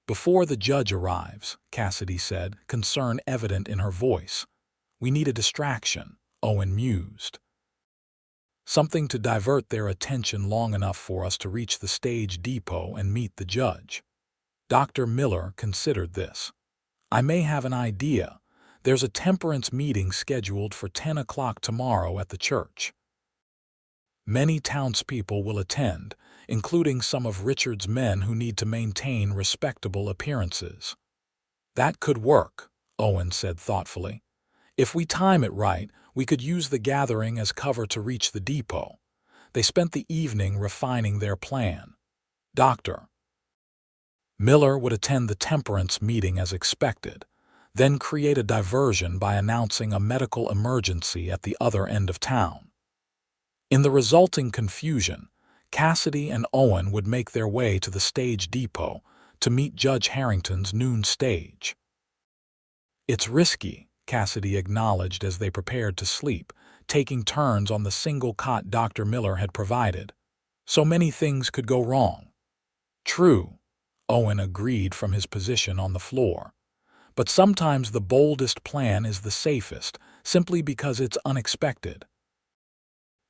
"Before the judge arrives," Cassidy said, concern evident in her voice. "We need a distraction," Owen mused. "Something to divert their attention long enough for us to reach the stage depot and meet the judge." Dr. Miller considered this. "I may have an idea. There's a temperance meeting scheduled for 10 o'clock tomorrow at the church. Many townspeople will attend, including some of Richard's men who need to maintain respectable appearances." "That could work," Owen said thoughtfully. "If we time it right, we could use the gathering as cover to reach the depot." They spent the evening refining their plan. Dr. Miller would attend the temperance meeting as expected, then create a diversion by announcing a medical emergency at the other end of town. In the resulting confusion, Cassidy and Owen would make their way to the stage depot to meet Judge Harrington's noon stage. "It's risky," Cassidy acknowledged as they prepared to sleep, taking turns on the single cot Dr. Miller had provided. "So many things could go wrong." "True," Owen agreed from his position on the floor. "But sometimes the boldest plan is the safest, simply because it's unexpected."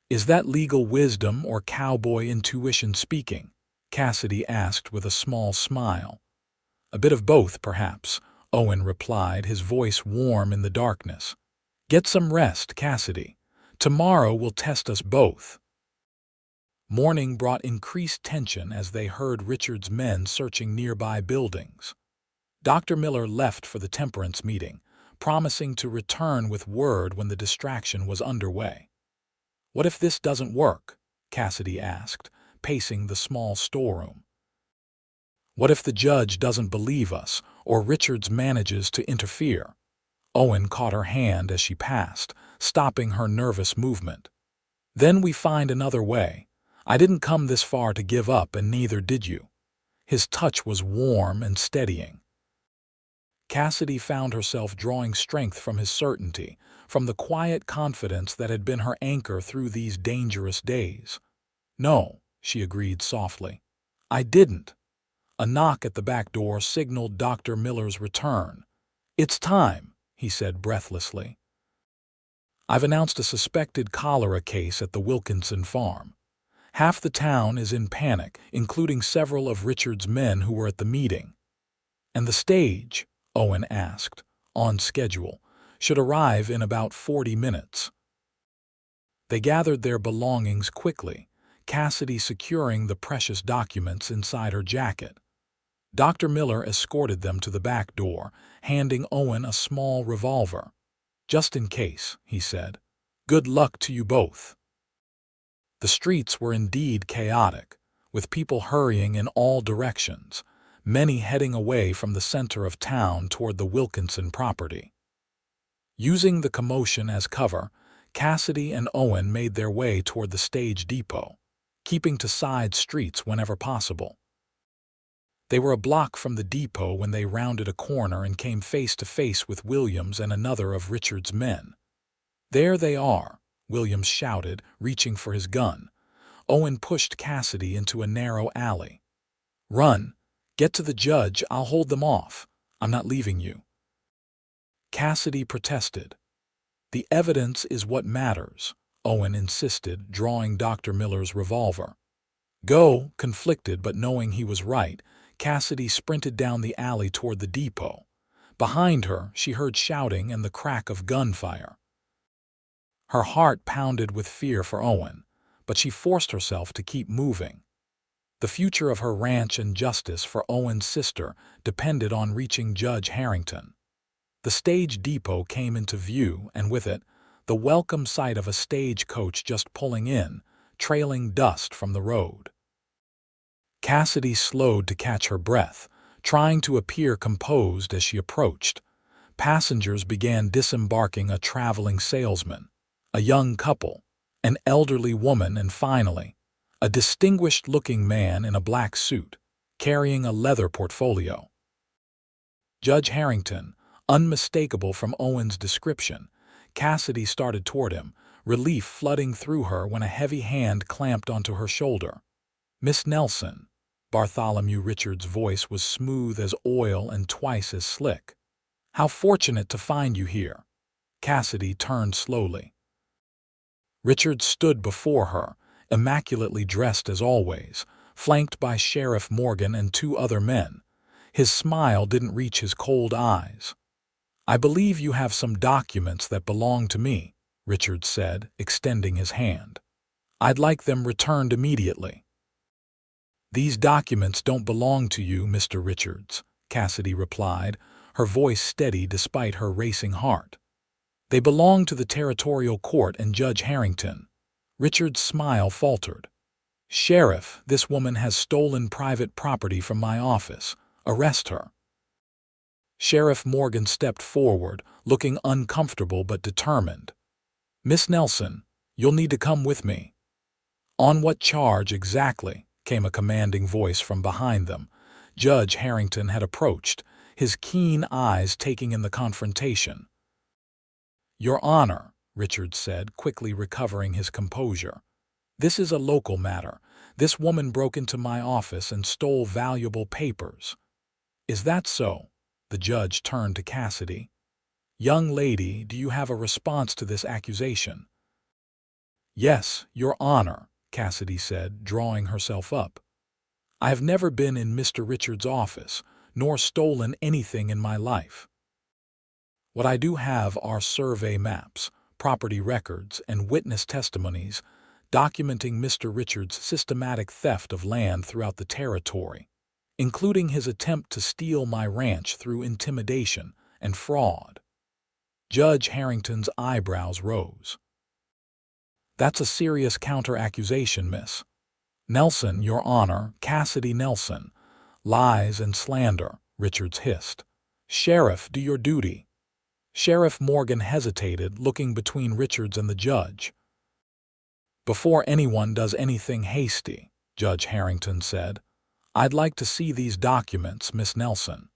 "Is that legal wisdom or cowboy intuition speaking?" Cassidy asked with a small smile. "A bit of both, perhaps," Owen replied, his voice warm in the darkness. "Get some rest, Cassidy. Tomorrow will test us both." Morning brought increased tension as they heard Richard's men searching nearby buildings. Dr. Miller left for the temperance meeting, promising to return with word when the distraction was underway. "What if this doesn't work?" Cassidy asked, pacing the small storeroom. "What if the judge doesn't believe us, or Richards manages to interfere?" Owen caught her hand as she passed, stopping her nervous movement. "Then we find another way. I didn't come this far to give up, and neither did you." His touch was warm and steadying. Cassidy found herself drawing strength from his certainty, from the quiet confidence that had been her anchor through these dangerous days. "No," she agreed softly. "I didn't." A knock at the back door signaled Dr. Miller's return. "It's time," he said breathlessly. "I've announced a suspected cholera case at the Wilkinson farm. Half the town is in panic, including several of Richard's men who were at the meeting." "And the stage?" Owen asked. "On schedule. Should arrive in about 40 minutes." They gathered their belongings quickly, Cassidy securing the precious documents inside her jacket. Dr. Miller escorted them to the back door, handing Owen a small revolver. "Just in case," he said. "Good luck to you both." The streets were indeed chaotic, with people hurrying in all directions, many heading away from the center of town toward the Wilkinson property. Using the commotion as cover, Cassidy and Owen made their way toward the stage depot, keeping to side streets whenever possible. They were a block from the depot when they rounded a corner and came face to face with Williams and another of Richard's men. "There they are," Williams shouted, reaching for his gun. Owen pushed Cassidy into a narrow alley. "Run! Get to the judge, I'll hold them off. I'm not leaving you." Cassidy protested. "The evidence is what matters," Owen insisted, drawing Dr. Miller's revolver. "Go," conflicted but knowing he was right, Cassidy sprinted down the alley toward the depot. Behind her, she heard shouting and the crack of gunfire. Her heart pounded with fear for Owen, but she forced herself to keep moving. The future of her ranch and justice for Owen's sister depended on reaching Judge Harrington. The stage depot came into view, and with it, the welcome sight of a stagecoach just pulling in, trailing dust from the road. Cassidy slowed to catch her breath, trying to appear composed as she approached. Passengers began disembarking: a traveling salesman, a young couple, an elderly woman, and finally, a distinguished-looking man in a black suit, carrying a leather portfolio. Judge Harrington, unmistakable from Owen's description. Cassidy started toward him, relief flooding through her when a heavy hand clamped onto her shoulder. "Miss Nelson." Bartholomew Richards' voice was smooth as oil and twice as slick. "How fortunate to find you here." Cassidy turned slowly. Richards stood before her, immaculately dressed as always, flanked by Sheriff Morgan and two other men. His smile didn't reach his cold eyes. "I believe you have some documents that belong to me," Richards said, extending his hand. "I'd like them returned immediately." "These documents don't belong to you, Mr. Richards," Cassidy replied, her voice steady despite her racing heart. "They belong to the Territorial Court and Judge Harrington." Richards' smile faltered. "Sheriff, this woman has stolen private property from my office. Arrest her." Sheriff Morgan stepped forward, looking uncomfortable but determined. "Miss Nelson, you'll need to come with me." "On what charge exactly?" came a commanding voice from behind them. Judge Harrington had approached, his keen eyes taking in the confrontation. "Your Honor," Richards said, quickly recovering his composure, "this is a local matter. This woman broke into my office and stole valuable papers." "Is that so?" The judge turned to Cassidy. "Young lady, do you have a response to this accusation?" "Yes, Your Honor," Cassidy said, drawing herself up. "I have never been in Mr. Richards' office, nor stolen anything in my life. What I do have are survey maps, property records, and witness testimonies documenting Mr. Richards' systematic theft of land throughout the territory, including his attempt to steal my ranch through intimidation and fraud." Judge Harrington's eyebrows rose. "That's a serious counter-accusation, Miss Nelson, Your Honor, Cassidy Nelson. Lies and slander," Richards hissed. "Sheriff, do your duty." Sheriff Morgan hesitated, looking between Richards and the judge. "Before anyone does anything hasty," Judge Harrington said, "I'd like to see these documents, Miss Nelson."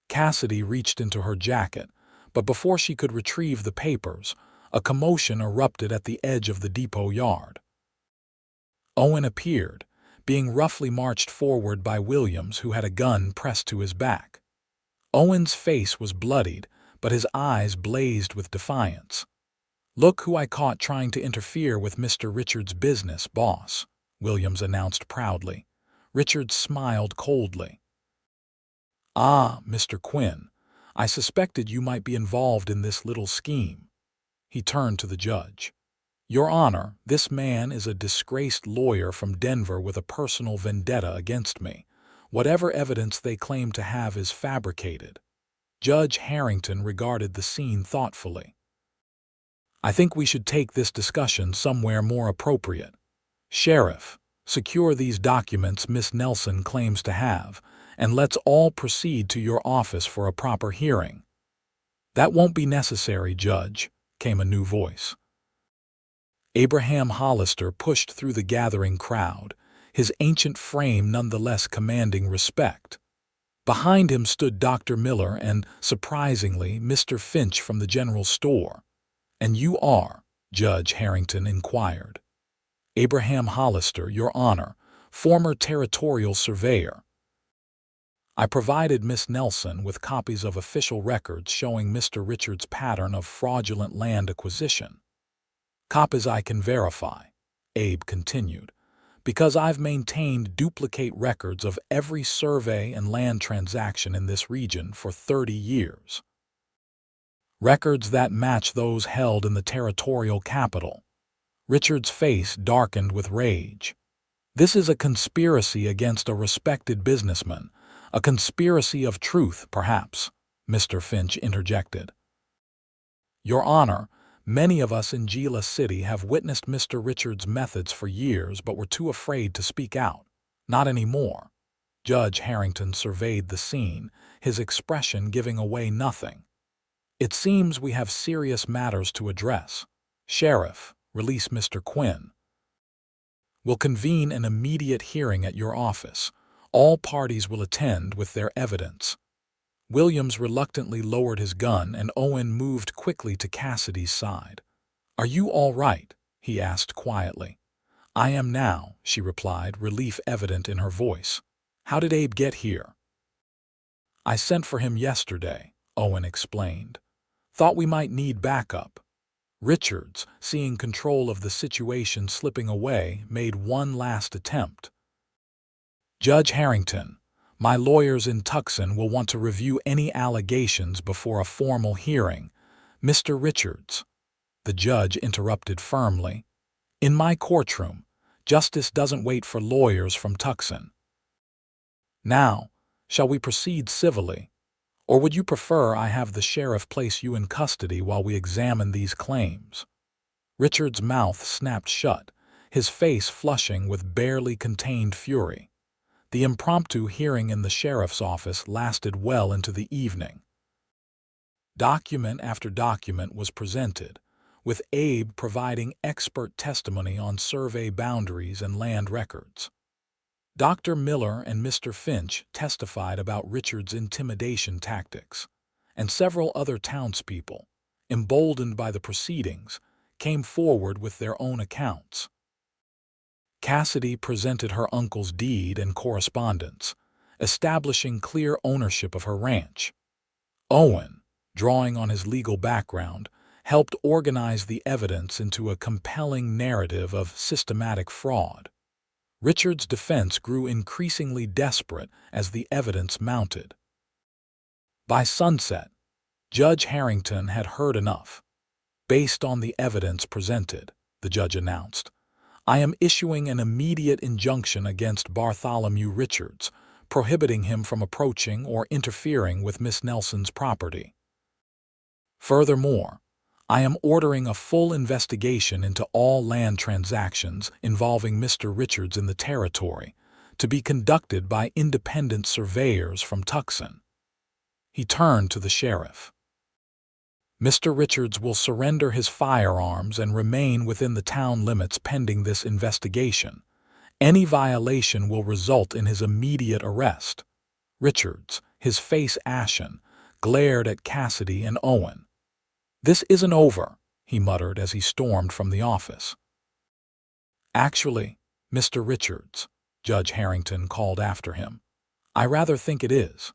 Cassidy reached into her jacket, but before she could retrieve the papers, a commotion erupted at the edge of the depot yard. Owen appeared, being roughly marched forward by Williams, who had a gun pressed to his back. Owen's face was bloodied, but his eyes blazed with defiance. "Look who I caught trying to interfere with Mr. Richards' business, boss," Williams announced proudly. Richards smiled coldly. "Ah, Mr. Quinn, I suspected you might be involved in this little scheme." He turned to the judge. "Your Honor, this man is a disgraced lawyer from Denver with a personal vendetta against me. Whatever evidence they claim to have is fabricated." Judge Harrington regarded the scene thoughtfully. "I think we should take this discussion somewhere more appropriate. Sheriff, secure these documents Miss Nelson claims to have, and let's all proceed to your office for a proper hearing." "That won't be necessary, Judge," came a new voice. Abraham Hollister pushed through the gathering crowd, his ancient frame nonetheless commanding respect. Behind him stood Dr. Miller and, surprisingly, Mr. Finch from the general store. "And you are?" Judge Harrington inquired. "Abraham Hollister, Your Honor, former territorial surveyor." "I provided Miss Nelson with copies of official records showing Mr. Richards' pattern of fraudulent land acquisition. Copies I can verify," Abe continued, "because I've maintained duplicate records of every survey and land transaction in this region for 30 years. Records that match those held in the territorial capital." Richard's face darkened with rage. "This is a conspiracy against a respected businessman, a conspiracy of truth, perhaps," Mr. Finch interjected. "Your Honor, many of us in Gila City have witnessed Mr. Richards' methods for years but were too afraid to speak out," Not anymore. Judge Harrington surveyed the scene, his expression giving away nothing. It seems we have serious matters to address. Sheriff, release Mr. Quinn. Will convene an immediate hearing at your office. All parties will attend with their evidence. Williams reluctantly lowered his gun and Owen moved quickly to Cassidy's side. Are you all right? He asked quietly. I am now, she replied, relief evident in her voice. How did Abe get here? I sent for him yesterday, Owen explained. Thought we might need backup. Richards, seeing control of the situation slipping away, made one last attempt. Judge Harrington, my lawyers in Tucson will want to review any allegations before a formal hearing. Mr. Richards, the judge interrupted firmly. In my courtroom, justice doesn't wait for lawyers from Tucson. Now, shall we proceed civilly? Or would you prefer I have the sheriff place you in custody while we examine these claims? Richard's mouth snapped shut, his face flushing with barely contained fury. The impromptu hearing in the sheriff's office lasted well into the evening. Document after document was presented, with Abe providing expert testimony on survey boundaries and land records. Dr. Miller and Mr. Finch testified about Richard's intimidation tactics, and several other townspeople, emboldened by the proceedings, came forward with their own accounts. Cassidy presented her uncle's deed and correspondence, establishing clear ownership of her ranch. Owen, drawing on his legal background, helped organize the evidence into a compelling narrative of systematic fraud. Richard's defense grew increasingly desperate as the evidence mounted. By sunset, Judge Harrington had heard enough. Based on the evidence presented, the judge announced, I am issuing an immediate injunction against Bartholomew Richards, prohibiting him from approaching or interfering with Miss Nelson's property. Furthermore, I am ordering a full investigation into all land transactions involving Mr. Richards in the territory, to be conducted by independent surveyors from Tucson. He turned to the sheriff. Mr. Richards will surrender his firearms and remain within the town limits pending this investigation. Any violation will result in his immediate arrest. Richards, his face ashen, glared at Cassidy and Owen. This isn't over, he muttered as he stormed from the office. Actually, Mr. Richards, Judge Harrington called after him, I rather think it is.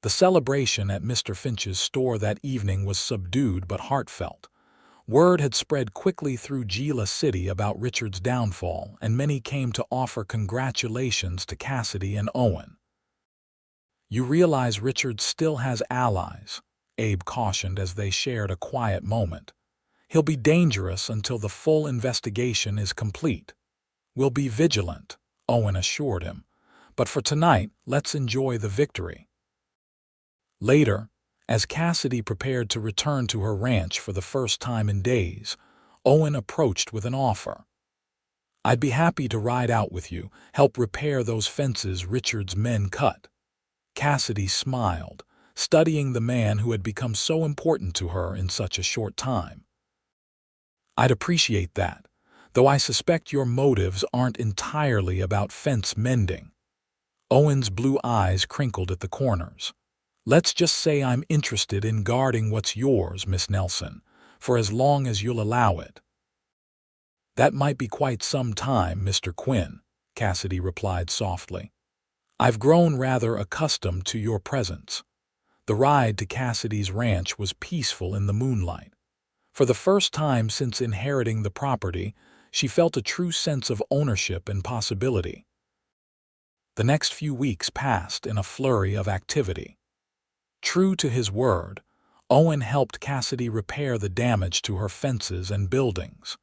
The celebration at Mr. Finch's store that evening was subdued but heartfelt. Word had spread quickly through Gila City about Richard's downfall, and many came to offer congratulations to Cassidy and Owen. You realize Richard still has allies, Abe cautioned as they shared a quiet moment. He'll be dangerous until the full investigation is complete. We'll be vigilant, Owen assured him. But for tonight, let's enjoy the victory. Later, as Cassidy prepared to return to her ranch for the first time in days, Owen approached with an offer. I'd be happy to ride out with you, help repair those fences Richard's men cut. Cassidy smiled, studying the man who had become so important to her in such a short time. I'd appreciate that, though I suspect your motives aren't entirely about fence mending. Owen's blue eyes crinkled at the corners. Let's just say I'm interested in guarding what's yours, Miss Nelson, for as long as you'll allow it. That might be quite some time, Mr. Quinn, Cassidy replied softly. I've grown rather accustomed to your presence. The ride to Cassidy's ranch was peaceful in the moonlight. For the first time since inheriting the property, she felt a true sense of ownership and possibility. The next few weeks passed in a flurry of activity. True to his word, Owen helped Cassidy repair the damage to her fences and buildings.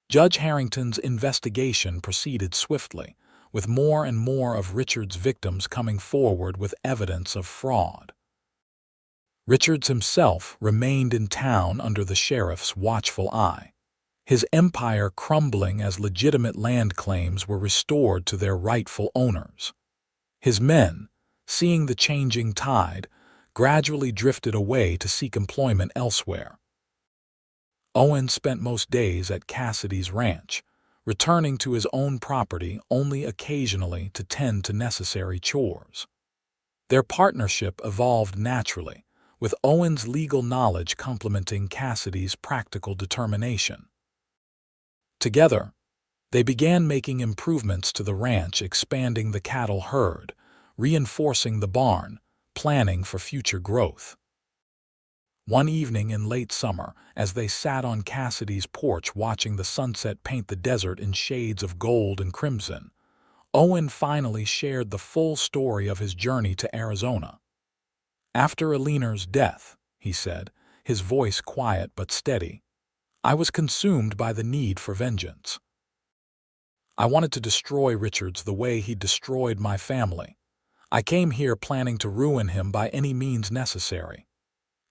Judge Harrington's investigation proceeded swiftly, with more and more of Richard's victims coming forward with evidence of fraud. Richards himself remained in town under the sheriff's watchful eye. his empire crumbling as legitimate land claims were restored to their rightful owners. His men, seeing the changing tide, gradually drifted away to seek employment elsewhere. Owen spent most days at Cassidy's ranch, returning to his own property only occasionally to tend to necessary chores. Their partnership evolved naturally, with Owen's legal knowledge complementing Cassidy's practical determination. Together, they began making improvements to the ranch, expanding the cattle herd, reinforcing the barn, planning for future growth. One evening in late summer, as they sat on Cassidy's porch watching the sunset paint the desert in shades of gold and crimson, Owen finally shared the full story of his journey to Arizona. "After Eleanor's death," he said, his voice quiet but steady, "I was consumed by the need for vengeance. I wanted to destroy Richards the way he destroyed my family. I came here planning to ruin him by any means necessary."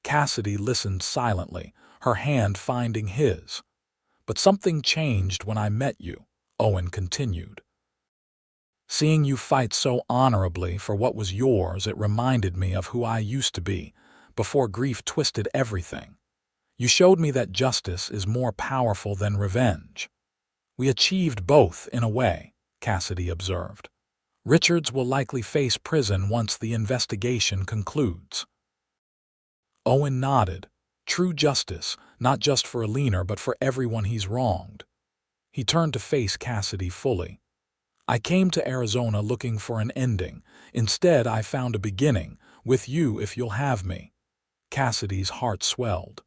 Cassidy listened silently, her hand finding his. "But something changed when I met you," Owen continued. "Seeing you fight so honorably for what was yours, it reminded me of who I used to be, before grief twisted everything. You showed me that justice is more powerful than revenge." "We achieved both, in a way," Cassidy observed. "Richards will likely face prison once the investigation concludes." Owen nodded. True justice, not just for Eleanor but for everyone he's wronged. He turned to face Cassidy fully. "I came to Arizona looking for an ending. Instead, I found a beginning, with you if you'll have me." Cassidy's heart swelled.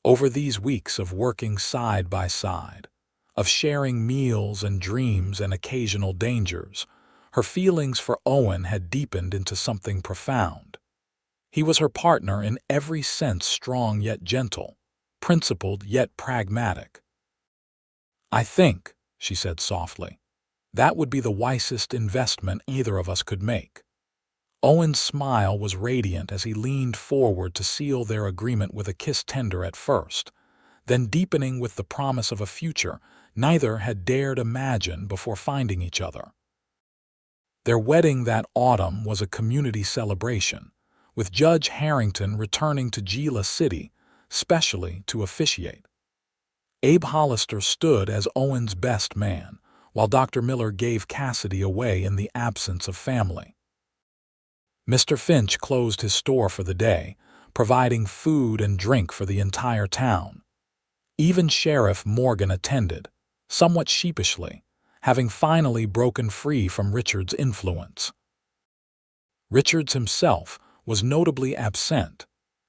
Over these weeks of working side by side, of sharing meals and dreams and occasional dangers, her feelings for Owen had deepened into something profound. He was her partner in every sense, strong yet gentle, principled yet pragmatic. "I think," she said softly, "that would be the wisest investment either of us could make." Owen's smile was radiant as he leaned forward to seal their agreement with a kiss tender at first, then deepening with the promise of a future neither had dared imagine before finding each other. Their wedding that autumn was a community celebration, with Judge Harrington returning to Gila City, specially to officiate. Abe Hollister stood as Owen's best man, while Dr. Miller gave Cassidy away in the absence of family. Mr. Finch closed his store for the day, providing food and drink for the entire town. Even Sheriff Morgan attended, somewhat sheepishly, having finally broken free from Richards' influence. Richards himself was notably absent,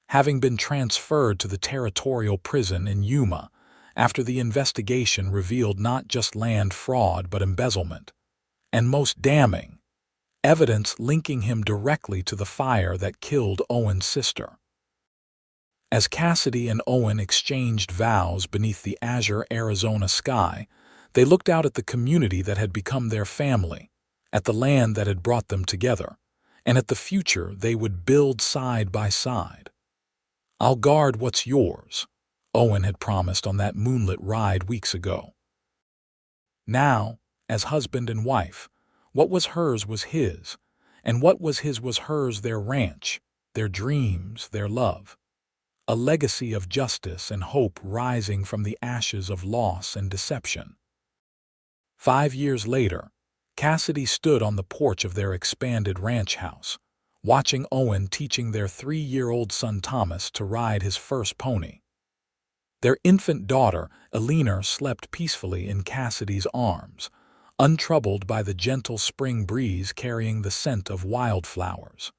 having been transferred to the territorial prison in Yuma after the investigation revealed not just land fraud but embezzlement, and most damning, evidence linking him directly to the fire that killed Owen's sister. As Cassidy and Owen exchanged vows beneath the azure Arizona sky, they looked out at the community that had become their family, at the land that had brought them together, and at the future they would build side by side. "I'll guard what's yours," Owen had promised on that moonlit ride weeks ago. Now, as husband and wife, what was hers was his, and what was his was hers, their ranch, their dreams, their love. A legacy of justice and hope rising from the ashes of loss and deception. 5 years later, Cassidy stood on the porch of their expanded ranch house, watching Owen teaching their 3-year-old son Thomas to ride his first pony. Their infant daughter, Eleanor, slept peacefully in Cassidy's arms, untroubled by the gentle spring breeze carrying the scent of wildflowers.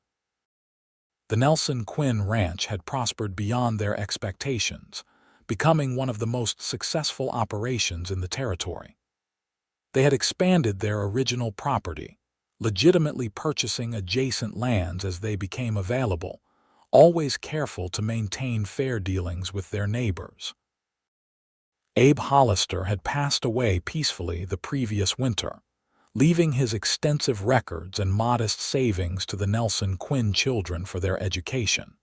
The Nelson Quinn Ranch had prospered beyond their expectations, becoming one of the most successful operations in the territory. They had expanded their original property, legitimately purchasing adjacent lands as they became available, always careful to maintain fair dealings with their neighbors. Abe Hollister had passed away peacefully the previous winter, leaving his extensive records and modest savings to the Nelson Quinn children for their education.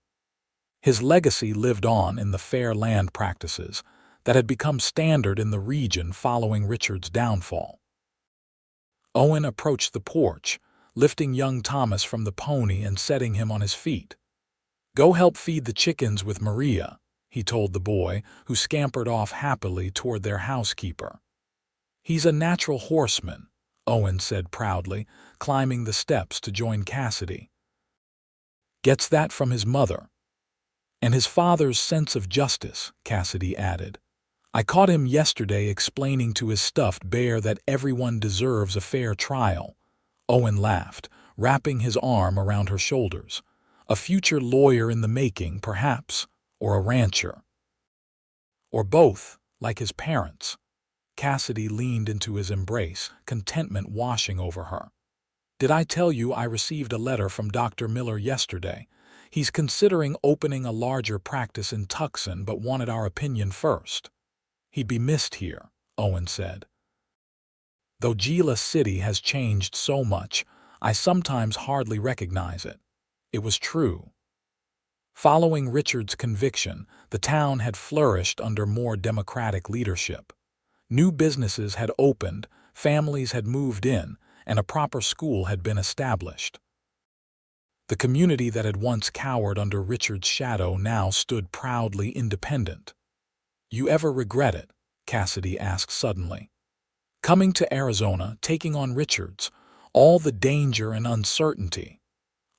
His legacy lived on in the fair land practices, that had become standard in the region following Richard's downfall. Owen approached the porch, lifting young Thomas from the pony and setting him on his feet. "Go help feed the chickens with Maria," he told the boy, who scampered off happily toward their housekeeper. "He's a natural horseman," Owen said proudly, climbing the steps to join Cassidy. "Gets that from his mother. And his father's sense of justice," Cassidy added. "I caught him yesterday explaining to his stuffed bear that everyone deserves a fair trial." Owen laughed, wrapping his arm around her shoulders. "A future lawyer in the making, perhaps, or a rancher. Or both, like his parents." Cassidy leaned into his embrace, contentment washing over her. "Did I tell you I received a letter from Dr. Miller yesterday? He's considering opening a larger practice in Tucson but wanted our opinion first." "He'd be missed here," Owen said. "Though Gila City has changed so much, I sometimes hardly recognize it." It was true. Following Richard's conviction, the town had flourished under more democratic leadership. New businesses had opened, families had moved in, and a proper school had been established. The community that had once cowered under Richard's shadow now stood proudly independent. "You ever regret it?" Cassidy asked suddenly. "Coming to Arizona, taking on Richards, all the danger and uncertainty."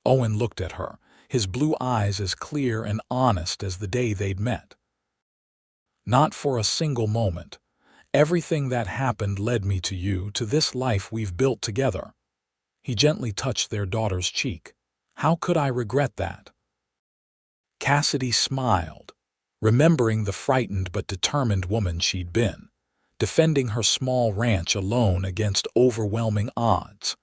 Owen looked at her, his blue eyes as clear and honest as the day they'd met. "Not for a single moment. Everything that happened led me to you, to this life we've built together." He gently touched their daughter's cheek. "How could I regret that?" Cassidy smiled, remembering the frightened but determined woman she'd been, defending her small ranch alone against overwhelming odds.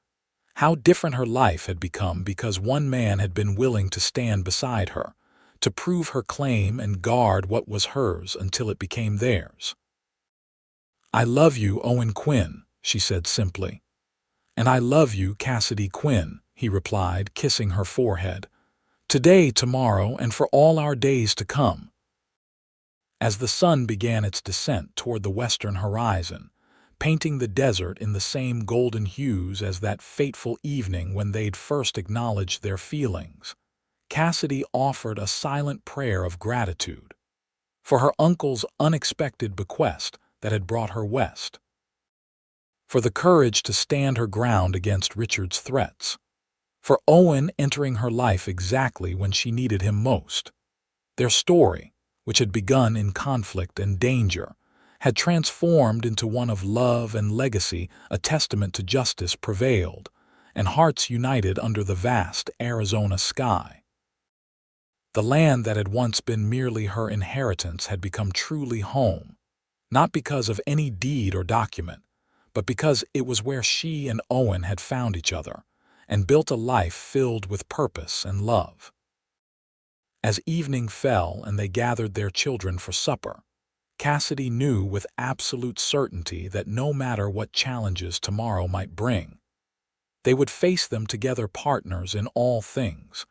How different her life had become because one man had been willing to stand beside her, to prove her claim and guard what was hers until it became theirs. "I love you, Owen Quinn," she said simply. "And I love you, Cassidy Quinn," he replied, kissing her forehead. "Today, tomorrow, and for all our days to come." As the sun began its descent toward the western horizon, painting the desert in the same golden hues as that fateful evening when they'd first acknowledged their feelings, Cassidy offered a silent prayer of gratitude for her uncle's unexpected bequest that had brought her west, for the courage to stand her ground against Richard's threats, for Owen entering her life exactly when she needed him most. Their story, which had begun in conflict and danger, had transformed into one of love and legacy. A testament to justice prevailed, and hearts united under the vast Arizona sky. The land that had once been merely her inheritance had become truly home, not because of any deed or document, but because it was where she and Owen had found each other and built a life filled with purpose and love. As evening fell and they gathered their children for supper, Cassidy knew with absolute certainty that no matter what challenges tomorrow might bring, they would face them together, partners in all things,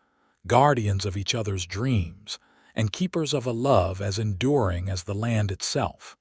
guardians of each other's dreams, and keepers of a love as enduring as the land itself.